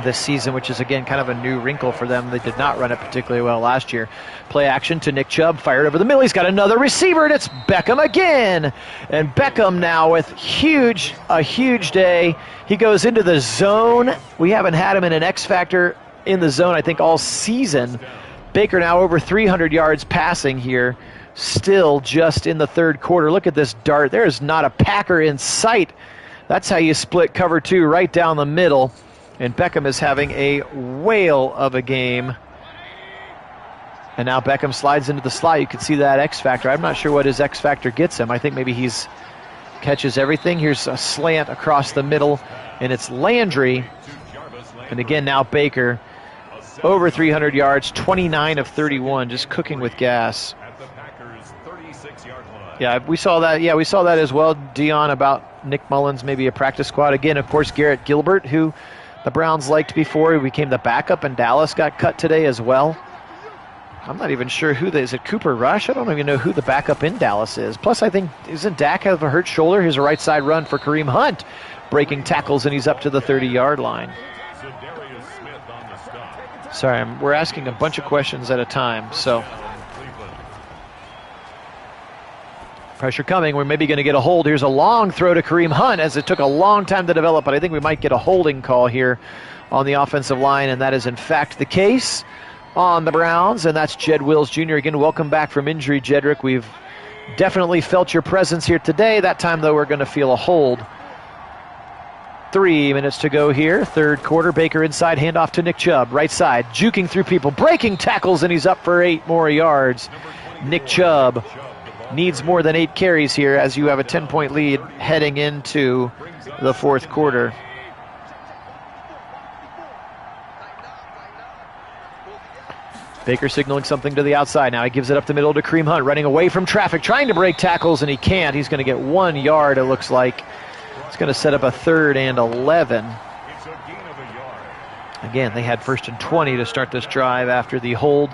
S1: this season, which is, again, kind of a new wrinkle for them. They did not run it particularly well last year. Play action to Nick Chubb, fired over the middle. He's got another receiver, and it's Beckham again. And Beckham now with a huge day. He goes into the zone. We haven't had him in an X factor in the zone, I think, all season. Baker now over 300 yards passing here, still just in the third quarter. Look at this dart. There is not a Packer in sight. That's how you split cover two, right down the middle. And Beckham is having a whale of a game. And now Beckham slides into the slot. You can see that X factor. I'm not sure what his X factor gets him. I think maybe he's catches everything. Here's a slant across the middle, and it's Landry. And again, now Baker over 300 yards, 29 of 31, just cooking with gas. Yeah, we saw that. Yeah, we saw that as well, Dion, about Nick Mullins, maybe a practice squad. Again, of course, Garrett Gilbert, who the Browns liked before. He became the backup, and Dallas got cut today as well. I'm not even sure is it Cooper Rush? I don't even know who the backup in Dallas is. Plus, I think, isn't Dak have a hurt shoulder? Here's a right side run for Kareem Hunt, breaking tackles, and he's up to the 30-yard line. Sorry, we're asking a bunch of questions at a time, so. Pressure coming. We're maybe going to get a hold. Here's a long throw to Kareem Hunt, as it took a long time to develop, but I think we might get a holding call here on the offensive line, and that is in fact the case on the Browns, and that's Jed Wills Jr. Again, welcome back from injury, Jedrick. We've definitely felt your presence here today. That time, though, we're going to feel a hold. 3 minutes to go here. Third quarter. Baker inside, handoff to Nick Chubb. Right side, juking through people, breaking tackles, and he's up for 8 more yards. Nick Chubb needs more than 8 carries here as you have a 10-point lead heading into the fourth quarter. Baker signaling something to the outside. Now he gives it up the middle to Kareem Hunt, running away from traffic, trying to break tackles, and he can't. He's going to get 1 yard, it looks like. It's going to set up a 3rd and 11. Again, they had 1st and 20 to start this drive after the hold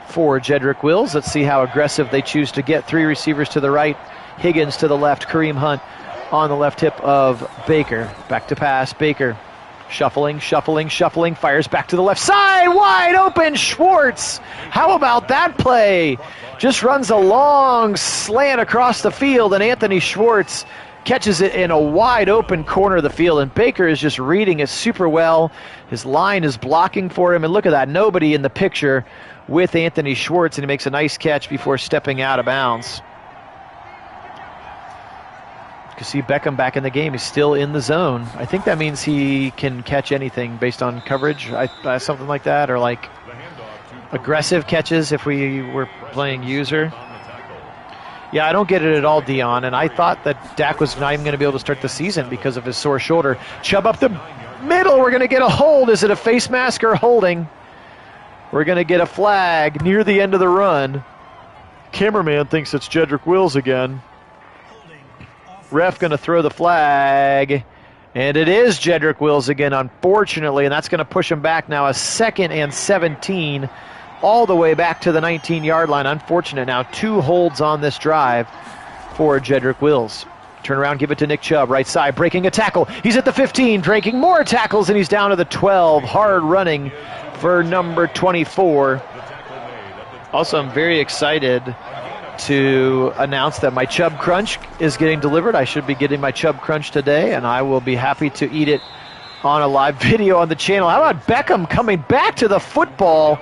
S1: for Jedrick Wills. Let's see how aggressive they choose to get. 3 receivers to the right, Higgins to the left, Kareem Hunt on the left hip of Baker. Back to pass, Baker. Shuffling, fires back to the left side, wide open, Schwartz. How about that play? Just runs a long slant across the field, and Anthony Schwartz catches it in a wide open corner of the field, and Baker is just reading it super well. His line is blocking for him, and look at that, nobody in the picture with Anthony Schwartz, and he makes a nice catch before stepping out of bounds. You can see Beckham back in the game. He's still in the zone. I think that means he can catch anything based on coverage, something like that, or like aggressive catches if we were playing user. Yeah, I don't get it at all, Dion, and I thought that Dak was not even going to be able to start the season because of his sore shoulder. Chubb up the middle. We're going to get a hold. Is it a face mask or holding? We're going to get a flag near the end of the run. Cameraman thinks it's Jedrick Wills again. Ref going to throw the flag, and it is Jedrick Wills again, unfortunately, and that's going to push him back now a 2nd and 17, all the way back to the 19-yard line. Unfortunate now. 2 holds on this drive for Jedrick Wills. Turn around, give it to Nick Chubb, right side, breaking a tackle. He's at the 15, breaking more tackles, and he's down to the 12. Hard running for number 24. Also, I'm very excited to announce that my Chubb Crunch is getting delivered. I should be getting my Chubb Crunch today, and I will be happy to eat it on a live video on the channel. How about Beckham coming back to the football?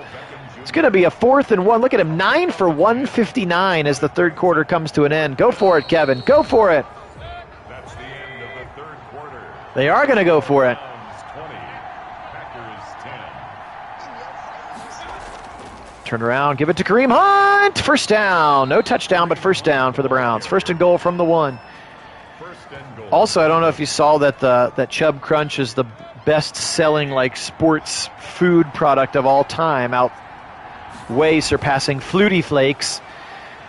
S1: It's going to be a 4th and 1. Look at him, 9 for 159 as the third quarter comes to an end. Go for it, Kevin. Go for it.
S2: That's the end of the third quarter.
S1: They are going to go for it.
S2: Browns 20, Packers 10.
S1: Turn around, give it to Kareem Hunt. First down. No touchdown, but first down for the Browns. First and goal from the 1.
S2: First and goal.
S1: Also, I don't know if you saw that that Chub Crunch is the best-selling like sports food product of all time, way surpassing Flutie Flakes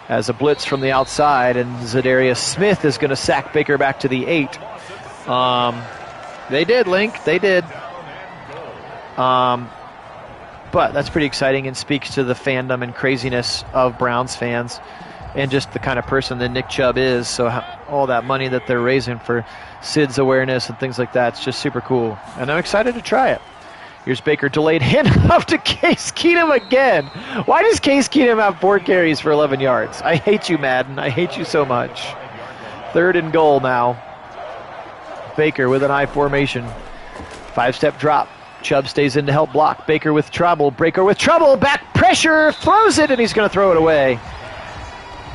S1: as a blitz from the outside, and Zadarius Smith is going to sack Baker back to the 8. They did, Link. They did. But that's pretty exciting and speaks to the fandom and craziness of Browns fans and just the kind of person that Nick Chubb is. So all that money that they're raising for SIDS awareness and things like that, it's just super cool. And I'm excited to try it. Here's Baker, delayed handoff to Case Keenum again. Why does Case Keenum have 4 carries for 11 yards? I hate you, Madden. I hate you so much. Third and goal now. Baker with an I formation. 5-step drop. Chubb stays in to help block. Baker with trouble. Baker with trouble. Back pressure. Throws it, and he's going to throw it away.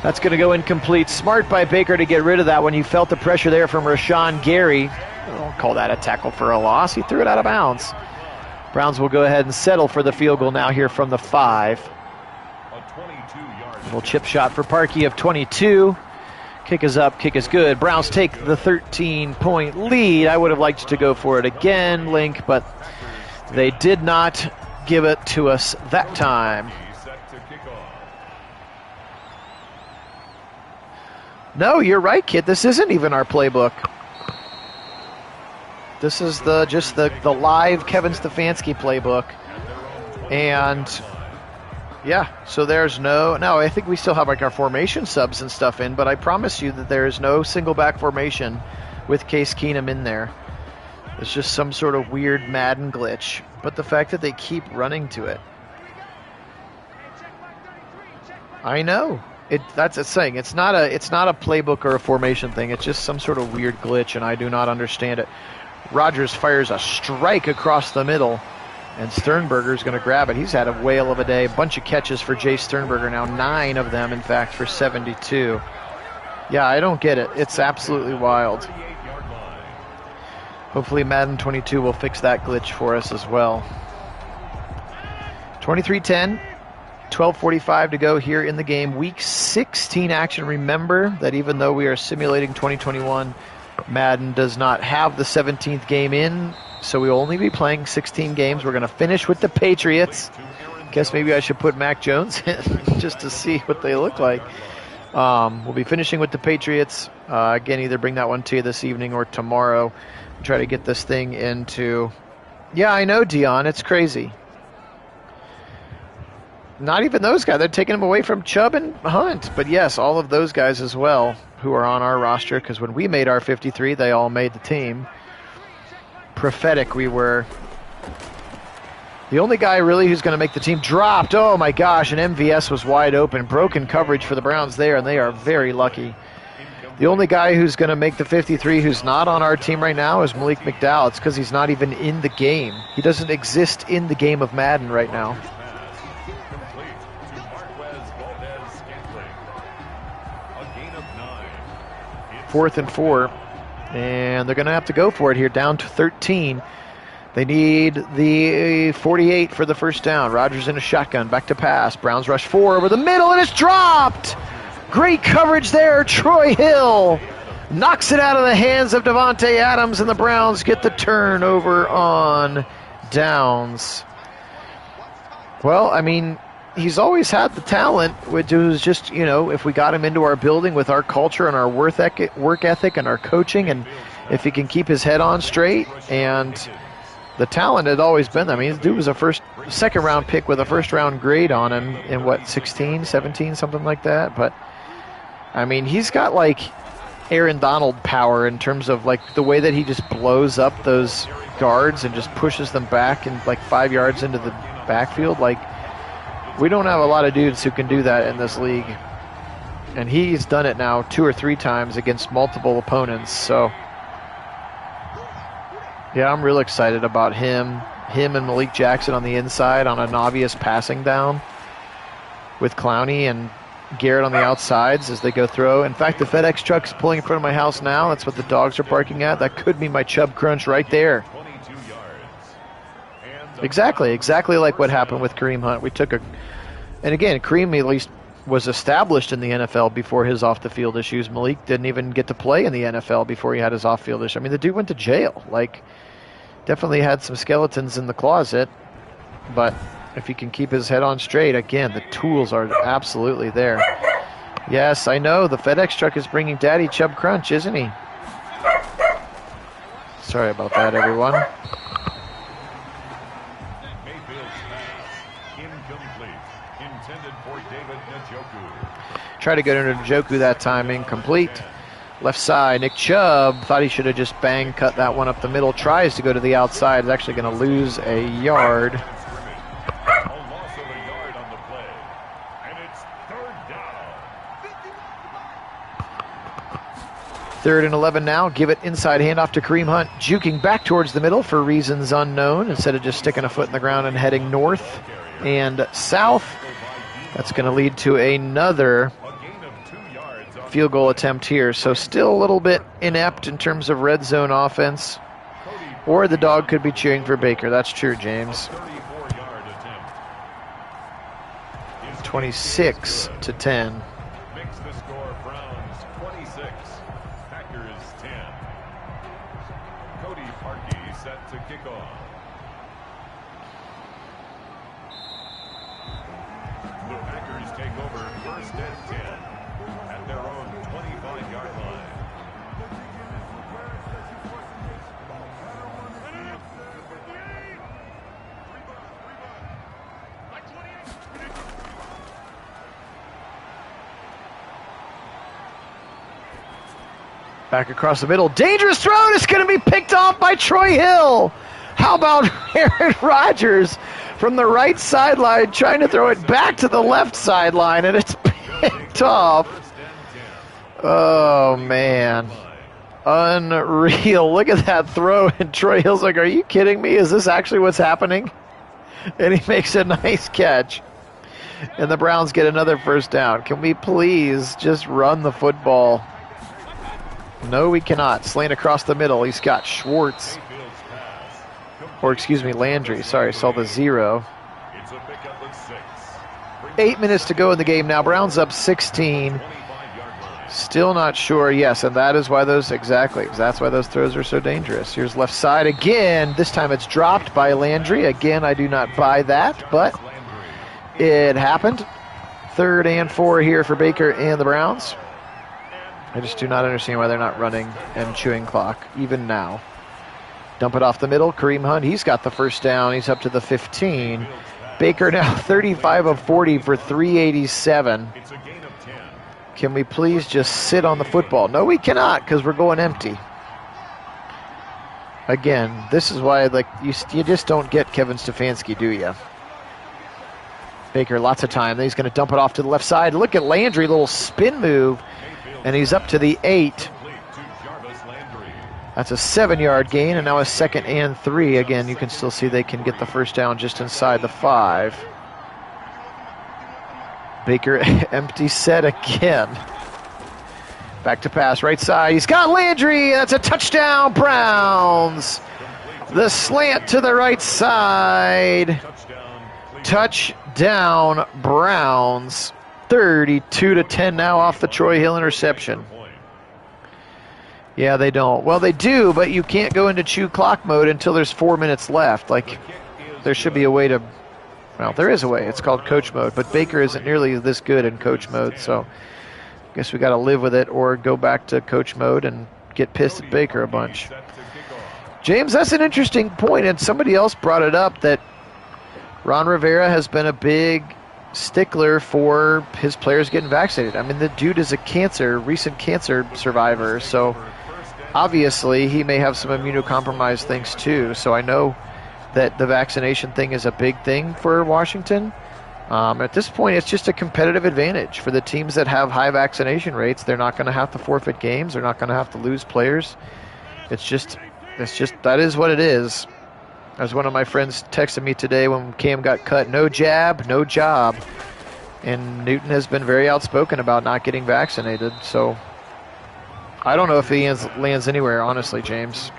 S1: That's going to go incomplete. Smart by Baker to get rid of that when you felt the pressure there from Rashawn Gary. I don't call that a tackle for a loss. He threw it out of bounds. Browns will go ahead and settle for the field goal now here from the 5. Little chip shot for Parkey of 22. Kick is up, kick is good. Browns take the 13-point lead. I would have liked to go for it again, Link, but they did not give it to us that time. No, you're right, kid. This isn't even our playbook. This is just the live Kevin Stefanski playbook. And yeah, so there's no, I think we still have like our formation subs and stuff in, but I promise you that there is no single back formation with Case Keenum in there. It's just some sort of weird Madden glitch. But the fact that they keep running to it. I know. That's a saying. It's not a playbook or a formation thing. It's just some sort of weird glitch, and I do not understand it. Rodgers fires a strike across the middle, and Sternberger's going to grab it. He's had a whale of a day. A bunch of catches for Jay Sternberger now. 9 of them, in fact, for 72. Yeah, I don't get it. It's absolutely wild. Hopefully Madden 22 will fix that glitch for us as well. 23-10. 12:45 to go here in the game. Week 16 action. Remember that even though we are simulating 2021, Madden does not have the 17th game in, so we will only be playing 16 games. We're going to finish with the Patriots. Guess maybe I should put Mac Jones in just to see what they look like. We'll be finishing with the Patriots. Again, either bring that one to you this evening or tomorrow. Try to get this thing into... Yeah, I know, Dion. It's crazy. Not even those guys. They're taking them away from Chubb and Hunt. But yes, all of those guys as well who are on our roster, because when we made our 53, they all made the team. Prophetic we were. The only guy really who's going to make the team dropped. Oh my gosh, and MVS was wide open. Broken coverage for the Browns there, and they are very lucky. The only guy who's going to make the 53 who's not on our team right now is Malik McDowell. It's because he's not even in the game. He doesn't exist in the game of Madden right now. 4th and 4, and they're going to have to go for it here, down to 13. They need the 48 for the first down. Rodgers in a shotgun, back to pass. Browns rush 4 over the middle, and it's dropped! Great coverage there. Troy Hill knocks it out of the hands of Davante Adams, and the Browns get the turnover on downs. Well, I mean, he's always had the talent, which was just, if we got him into our building with our culture and our work ethic and our coaching, and if he can keep his head on straight, and the talent had always been there. I mean, this dude was a second round pick with a first round grade on him in 16, 17, something like that. But I mean, he's got like Aaron Donald power in terms of like the way that he just blows up those guards and just pushes them back and like 5 yards into the backfield. Like, we don't have a lot of dudes who can do that in this league. And he's done it now 2 or 3 times against multiple opponents. So, yeah, I'm real excited about him. Him and Malik Jackson on the inside on an obvious passing down. with Clowney and Garrett on the outsides as they go through. In fact, the FedEx truck's pulling in front of my house now. That's what the dogs are barking at. That could be my Chubb Crunch right there. Exactly like what happened with Kareem Hunt. And again, Kareem at least was established in the NFL before his off-the-field issues. Malik didn't even get to play in the NFL before he had his off-field issue. I mean, the dude went to jail. Like, definitely had some skeletons in the closet, but if he can keep his head on straight, again, the tools are absolutely there. Yes, I know, the FedEx truck is bringing Daddy Chubb Crunch, isn't he? Sorry about that, everyone. Try to get into Njoku that time, incomplete. Left side, Nick Chubb thought he should have just bang cut that one up the middle. Tries to go to the outside, is actually going to lose a yard. Third and 11 now. Give it inside handoff to Kareem Hunt, juking back towards the middle for reasons unknown instead of just sticking a foot in the ground and heading north and south. That's going to lead to another field goal attempt here. So still a little bit inept in terms of red zone offense. Or the dog could be cheering for Baker. That's true, James. 26-10.
S2: Makes the score Browns 26, Packers 10. Cody Parkey set to kick off. The Packers take over first and 10 at their own 25-yard line.
S1: Back across the middle. Dangerous throw. It's going to be picked off by Troy Hill. How about Aaron Rodgers from the right sideline trying to throw it back to the left sideline, and it's picked off. Oh, man. Unreal. Look at that throw, and Troy Hill's like, are you kidding me? Is this actually what's happening? And he makes a nice catch. And the Browns get another first down. Can we please just run the football? No, we cannot. Slant across the middle. He's got Schwartz. Or, excuse me, Landry. Sorry, saw the 0. 8 minutes to go in the game now. Browns up 16. Still not sure. Yes, and that is why those, exactly. That's why those throws are so dangerous. Here's left side again. This time it's dropped by Landry. Again, I do not buy that, but it happened. 3rd and 4 here for Baker and the Browns. I just do not understand why they're not running and chewing clock, even now. Dump it off the middle. Kareem Hunt, he's got the first down. He's up to the 15. Baker now 35 of 40 for 387. Can we please just sit on the football? No, we cannot, because we're going empty. Again, this is why you just don't get Kevin Stefanski, do you? Baker, lots of time. Then he's going to dump it off to the left side. Look at Landry, little spin move. And he's up to the 8. That's a 7-yard gain, and now a 2nd and 3. Again, you can still see they can get the first down just inside the 5. Baker empty set again. Back to pass, right side. He's got Landry. That's a touchdown, Browns. The slant to the right side. Touchdown, Browns. 32-10 now off the Troy Hill interception. Yeah, they don't. Well, they do, but you can't go into chew clock mode until there's 4 minutes left. Like, there should be a way to, well, there is a way. It's called coach mode, but Baker isn't nearly this good in coach mode, so I guess we got to live with it or go back to coach mode and get pissed at Baker a bunch. James, that's an interesting point, and somebody else brought it up that Ron Rivera has been a big stickler for his players getting vaccinated. I mean, the dude is a recent cancer survivor, so obviously he may have some immunocompromised things too. So I know that the vaccination thing is a big thing for Washington. At this point, it's just a competitive advantage for the teams that have high vaccination rates. They're not going to have to forfeit games. They're not going to have to lose players. It's just that is what it is. As one of my friends texted me today when Cam got cut, no jab, no job. And Newton has been very outspoken about not getting vaccinated, so I don't know if he lands anywhere, honestly, James.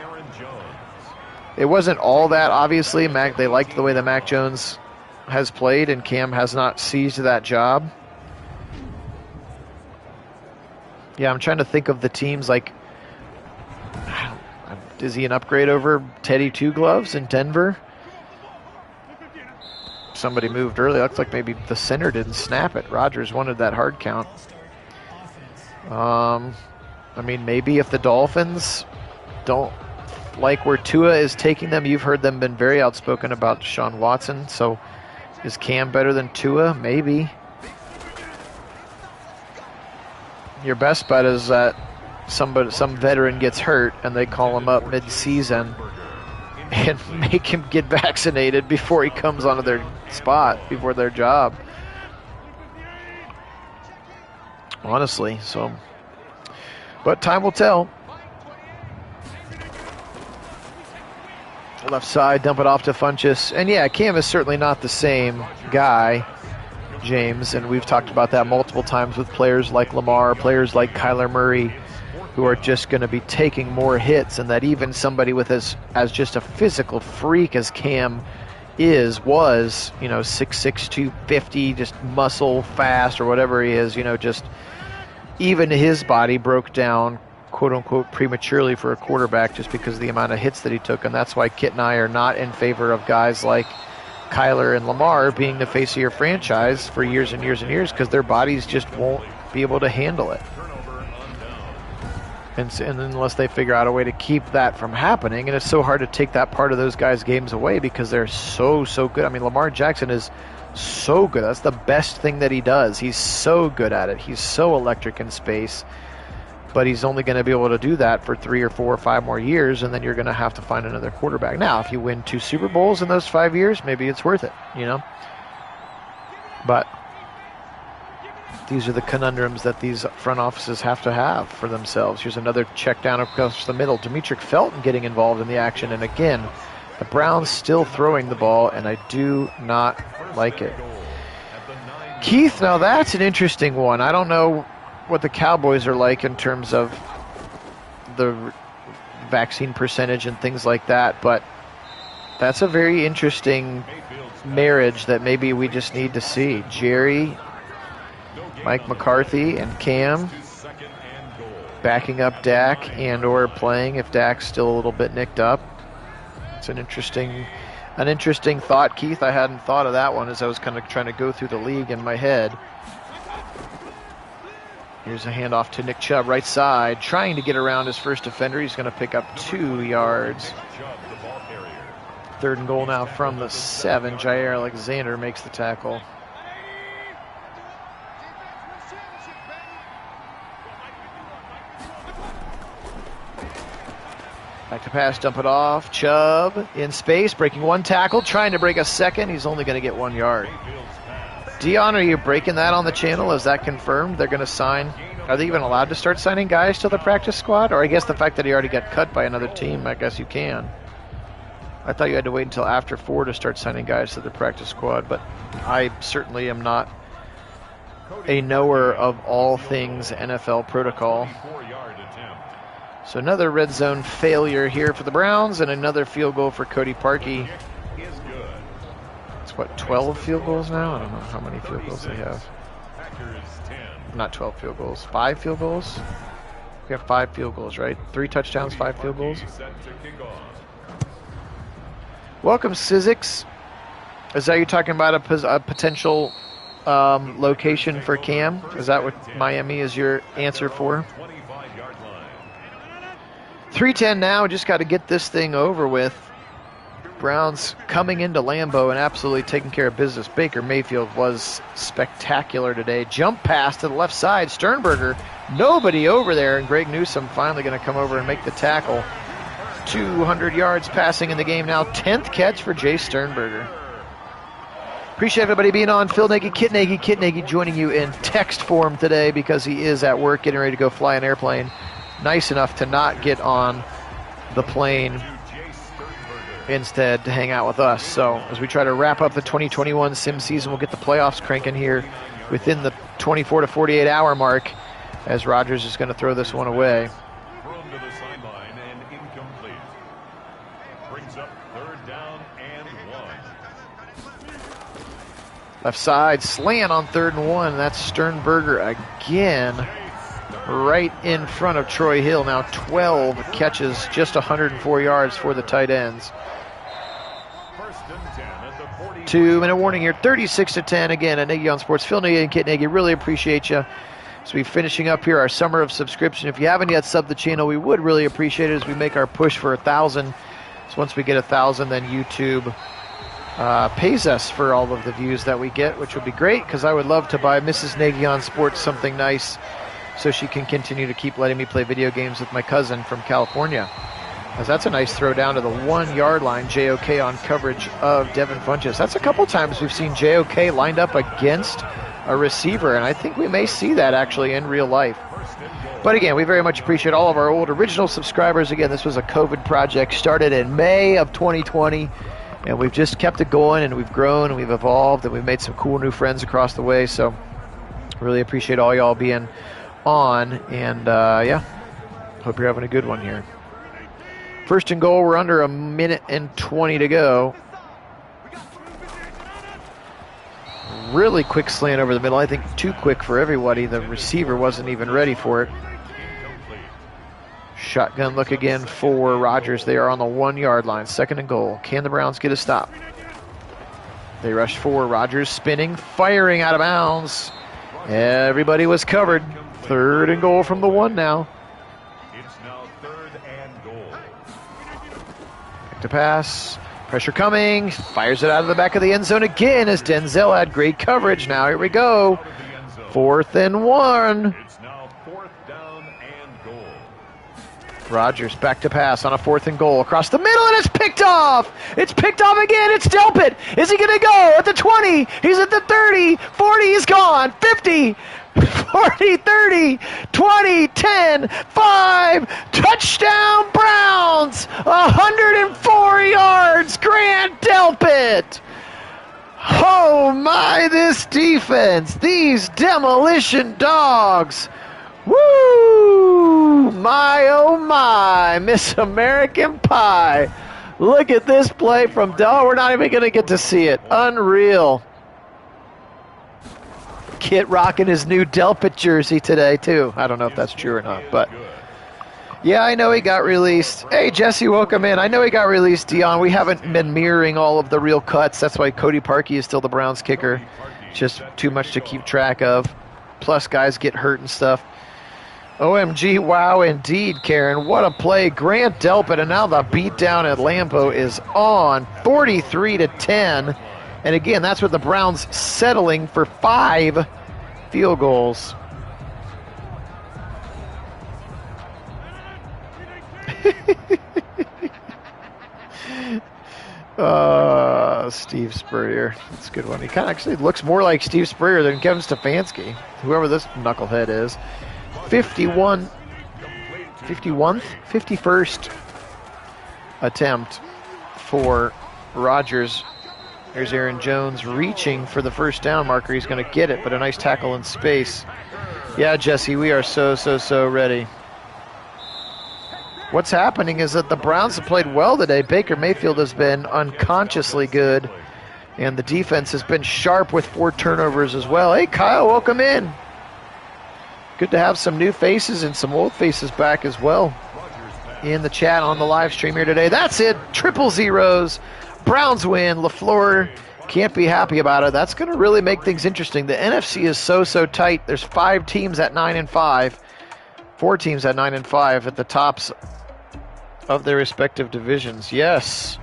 S1: It wasn't all that, obviously. They liked the way that Mac Jones has played, and Cam has not seized that job. Yeah, I'm trying to think of the teams, like, is he an upgrade over Teddy Two Gloves in Denver? Somebody moved early. Looks like maybe the center didn't snap it. Rodgers wanted that hard count. I mean, maybe if the Dolphins don't like where Tua is taking them, you've heard them been very outspoken about Deshaun Watson. So is Cam better than Tua? Maybe. Your best bet is that some veteran gets hurt and they call him up mid-season and make him get vaccinated before he comes onto their spot, before their job. Honestly, so. But time will tell. Left side, dump it off to Funchess. And yeah, Cam is certainly not the same guy, James, and we've talked about that multiple times with players like Lamar, players like Kyler Murray, who are just going to be taking more hits, and that even somebody with as just a physical freak as Cam was, 6'6", 250, just muscle fast or whatever he is, just even his body broke down, quote unquote, prematurely for a quarterback just because of the amount of hits that he took. And that's why Kit and I are not in favor of guys like Kyler and Lamar being the face of your franchise for years and years and years, because their bodies just won't be able to handle it. And unless they figure out a way to keep that from happening, and it's so hard to take that part of those guys' games away because they're so good. I mean, Lamar Jackson is so good. That's the best thing that he does. He's so good at it. He's so electric in space, but he's only going to be able to do that for 3 or 4 or 5 more years, and then you're going to have to find another quarterback. Now, if you win 2 Super Bowls in those 5 years, maybe it's worth it, But these are the conundrums that these front offices have to have for themselves. Here's another check down across the middle. Demetric Felton getting involved in the action. And again, the Browns still throwing the ball, and I do not like it. Keith, now that's an interesting one. I don't know what the Cowboys are like in terms of the vaccine percentage and things like that, but that's a very interesting marriage that maybe we just need to see. Jerry, Mike McCarthy, and Cam backing up Dak and or playing if Dak's still a little bit nicked up. It's an interesting thought, Keith. I hadn't thought of that one as I was kind of trying to go through the league in my head. Here's a handoff to Nick Chubb, right side, trying to get around his first defender. He's going to pick up 2 yards. 3rd and goal now from the 7. Jair Alexander makes the tackle. Back to pass, dump it off. Chubb in space, breaking 1 tackle, trying to break a 2nd. He's only going to get 1 yard. Dion, are you breaking that on the channel? Is that confirmed? They're going to sign. Are they even allowed to start signing guys to the practice squad? Or I guess the fact that he already got cut by another team, I guess you can. I thought you had to wait until after 4 to start signing guys to the practice squad, but I certainly am not a knower of all things NFL protocol. So another red zone failure here for the Browns, and another field goal for Cody Parkey. It's what, 12 field goals now? I don't know how many field goals they have. Not 12 field goals, 5 field goals? We have 5 field goals, right? 3 touchdowns, 5 field goals. Welcome, Sizzix. Is that you talking about a potential location for Cam? Is that what Miami is your answer for? 3:10 now, just got to get this thing over with. Browns coming into Lambeau and absolutely taking care of business. Baker Mayfield was spectacular today. Jump pass to the left side. Sternberger, nobody over there, and Greg Newsome finally going to come over and make the tackle. 200 yards passing in the game now. 10th catch for Jay Sternberger. Appreciate everybody being on. Phil Nagy, Kit Nagy joining you in text form today because he is at work getting ready to go fly an airplane. Nice enough to not get on the plane, instead to hang out with us. So as we try to wrap up the 2021 sim season, we'll get the playoffs cranking here within the 24 to 48 hour mark, as Rodgers is going to throw this one away.
S2: Thrown to the sideline and incomplete. Brings up 3rd down and 1.
S1: Left side slant on 3rd and 1. That's Sternberger again, right in front of Troy Hill. Now 12 catches, just 104 yards for the tight ends. 2-minute warning here, 36-10 again at Nagy on Sports. Phil Nagy and Kit Nagy, really appreciate you. So we're finishing up here our summer of subscription. If you haven't yet subbed the channel, we would really appreciate it as we make our push for 1,000. So once we get 1,000, then YouTube pays us for all of the views that we get, which would be great because I would love to buy Mrs. Nagy on Sports something nice so she can continue to keep letting me play video games with my cousin from California. As that's a nice throw down to the 1 yard line. JOK on coverage of Devin Funchess. That's a couple times we've seen JOK lined up against a receiver, and I think we may see that actually in real life. But again, we very much appreciate all of our old original subscribers. Again, this was a COVID project started in May of 2020, and we've just kept it going, and we've grown, and we've evolved, and we've made some cool new friends across the way. So really appreciate all y'all being on, and yeah, hope you're having a good one here. 1st and goal, we're under 1:20 to go. Really quick slant over the middle. I think too quick for everybody. The receiver wasn't even ready for it. Shotgun look again for Rodgers. They are on the 1 yard line. 2nd and goal. Can the Browns get a stop? They rush for Rodgers, spinning, firing out of bounds. Everybody was covered. 3rd and goal from the 1 now.
S2: It's now 3rd and goal.
S1: Back to pass. Pressure coming. Fires it out of the back of the end zone again as Denzel had great coverage. Now here we go. 4th and 1.
S2: It's now 4th down and goal.
S1: Rodgers back to pass on a 4th and goal across the middle, and it's picked off. It's picked off again. It's Delpit. Is he going to go at the 20? He's at the 30. 40, he's gone. 50. 40, 30, 20, 10, 5, touchdown Browns, 104 yards, Grant Delpit. Oh my, this defense, these demolition dogs. Woo! My, oh my, Miss American Pie. Look at this play from Del. We're not even going to get to see it. Unreal. Kit rocking his new Delpit jersey today, too. I don't know if that's true or not, but yeah, I know he got released. Hey, Jesse, welcome in. I know he got released, Dion. We haven't been mirroring all of the real cuts. That's why Cody Parkey is still the Browns kicker. Just too much to keep track of. Plus, guys get hurt and stuff. OMG, wow, indeed, Karen. What a play. Grant Delpit, and now the beatdown at Lambeau is on. 43-10. And again, that's with the Browns settling for 5 field goals. Steve Spurrier. That's a good one. He kind of actually looks more like Steve Spurrier than Kevin Stefanski, whoever this knucklehead is. 51st attempt for Rodgers. There's Aaron Jones reaching for the 1st down marker. He's going to get it, but a nice tackle in space. Yeah, Jesse, we are so ready. What's happening is that the Browns have played well today. Baker Mayfield has been unconsciously good, and the defense has been sharp with 4 turnovers as well. Hey, Kyle, welcome in. Good to have some new faces and some old faces back as well in the chat on the live stream here today. That's it. 000. Browns win. LaFleur can't be happy about it. That's going to really make things interesting. The NFC is so tight. There's 5 teams at 9-5. 4 teams at 9-5 at the tops of their respective divisions. Yes.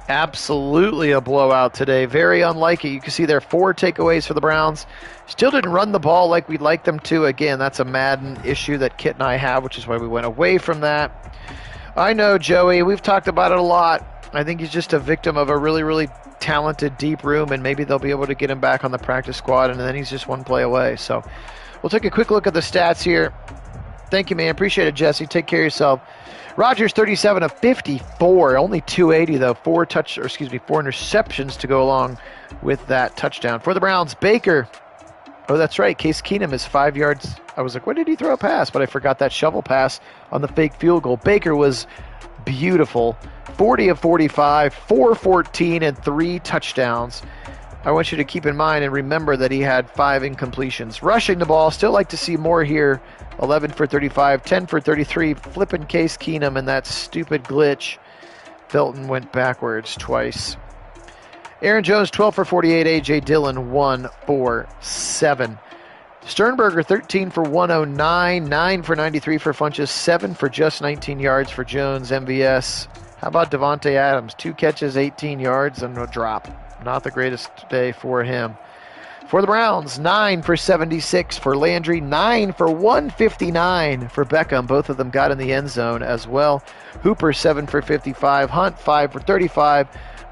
S1: Absolutely a blowout today. Very unlike it. You can see there are 4 takeaways for the Browns. Still didn't run the ball like we'd like them to. Again, that's a Madden issue that Kit and I have, which is why we went away from that. I know, Joey. We've talked about it a lot. I think he's just a victim of a really talented deep room, and maybe they'll be able to get him back on the practice squad, and then he's just 1 play away. So we'll take a quick look at the stats here. Thank you, man. Appreciate it, Jesse. Take care of yourself. Rodgers 37 of 54, only 280 though. 4 interceptions to go along with that touchdown. For the Browns, Baker Oh, that's right. Case Keenum is 5 yards. I was like, when did he throw a pass? But I forgot that shovel pass on the fake field goal. Baker was beautiful. 40 of 45, 414, and 3 touchdowns. I want you to keep in mind and remember that he had 5 incompletions. Rushing the ball, still like to see more here. 11 for 35, 10 for 33, flipping Case Keenum, and that stupid glitch. Felton went backwards twice. Aaron Jones, 12 for 48. A.J. Dillon, 1 for 7. Sternberger, 13 for 109. 9 for 93 for Funches. 7 for just 19 yards for Jones. MVS. How about Devontae Adams? 2 catches, 18 yards, and a drop. Not the greatest day for him. For the Browns, 9 for 76 for Landry. 9 for 159 for Beckham. Both of them got in the end zone as well. Hooper, 7 for 55. Hunt, 5 for 35.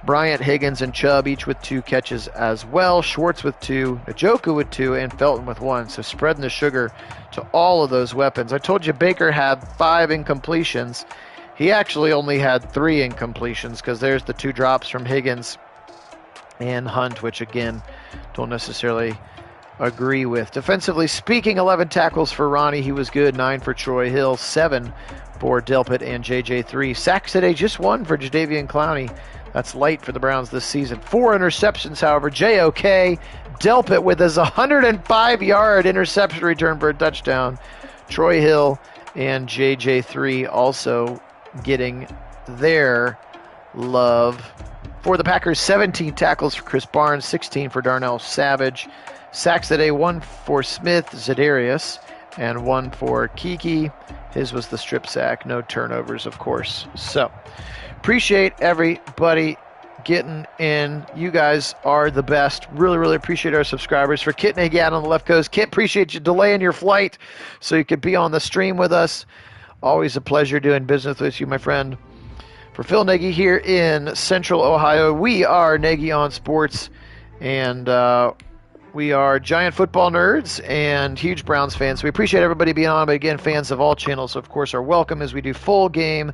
S1: Bryant, Higgins, and Chubb each with 2 catches as well. Schwartz with 2, Njoku with 2, and Felton with 1. So spreading the sugar to all of those weapons. I told you Baker had 5 incompletions. He actually only had 3 incompletions because there's the 2 drops from Higgins and Hunt, which again, don't necessarily agree with. Defensively speaking, 11 tackles for Ronnie. He was good. 9 for Troy Hill. 7 for Delpit and JJ. 3 sacks today. Just 1 for Jadeveon Clowney. That's light for the Browns this season. 4 interceptions, however. JOK, Delpit with his 105-yard interception return for a touchdown. Troy Hill and JJ3 also getting their love. For the Packers, 17 tackles for Chris Barnes, 16 for Darnell Savage. Sacks today, 1 for Smith, Zedarius, and 1 for Kiki. His was the strip sack. No turnovers, of course. So, appreciate everybody getting in. You guys are the best. Really, really appreciate our subscribers. For Kit Nagy out on the left coast, Kit, appreciate you delaying your flight so you could be on the stream with us. Always a pleasure doing business with you, my friend. For Phil Nagy here in Central Ohio, we are Nagy on Sports, and we are giant football nerds and huge Browns fans. So we appreciate everybody being on, but again, fans of all channels, of course, are welcome as we do full game,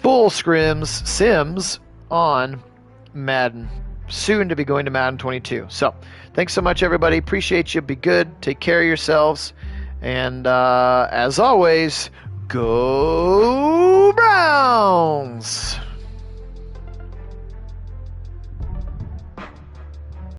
S1: full sims on Madden. Soon to be going to Madden 22. So, thanks so much, everybody. Appreciate you. Be good. Take care of yourselves. And as always, go Browns!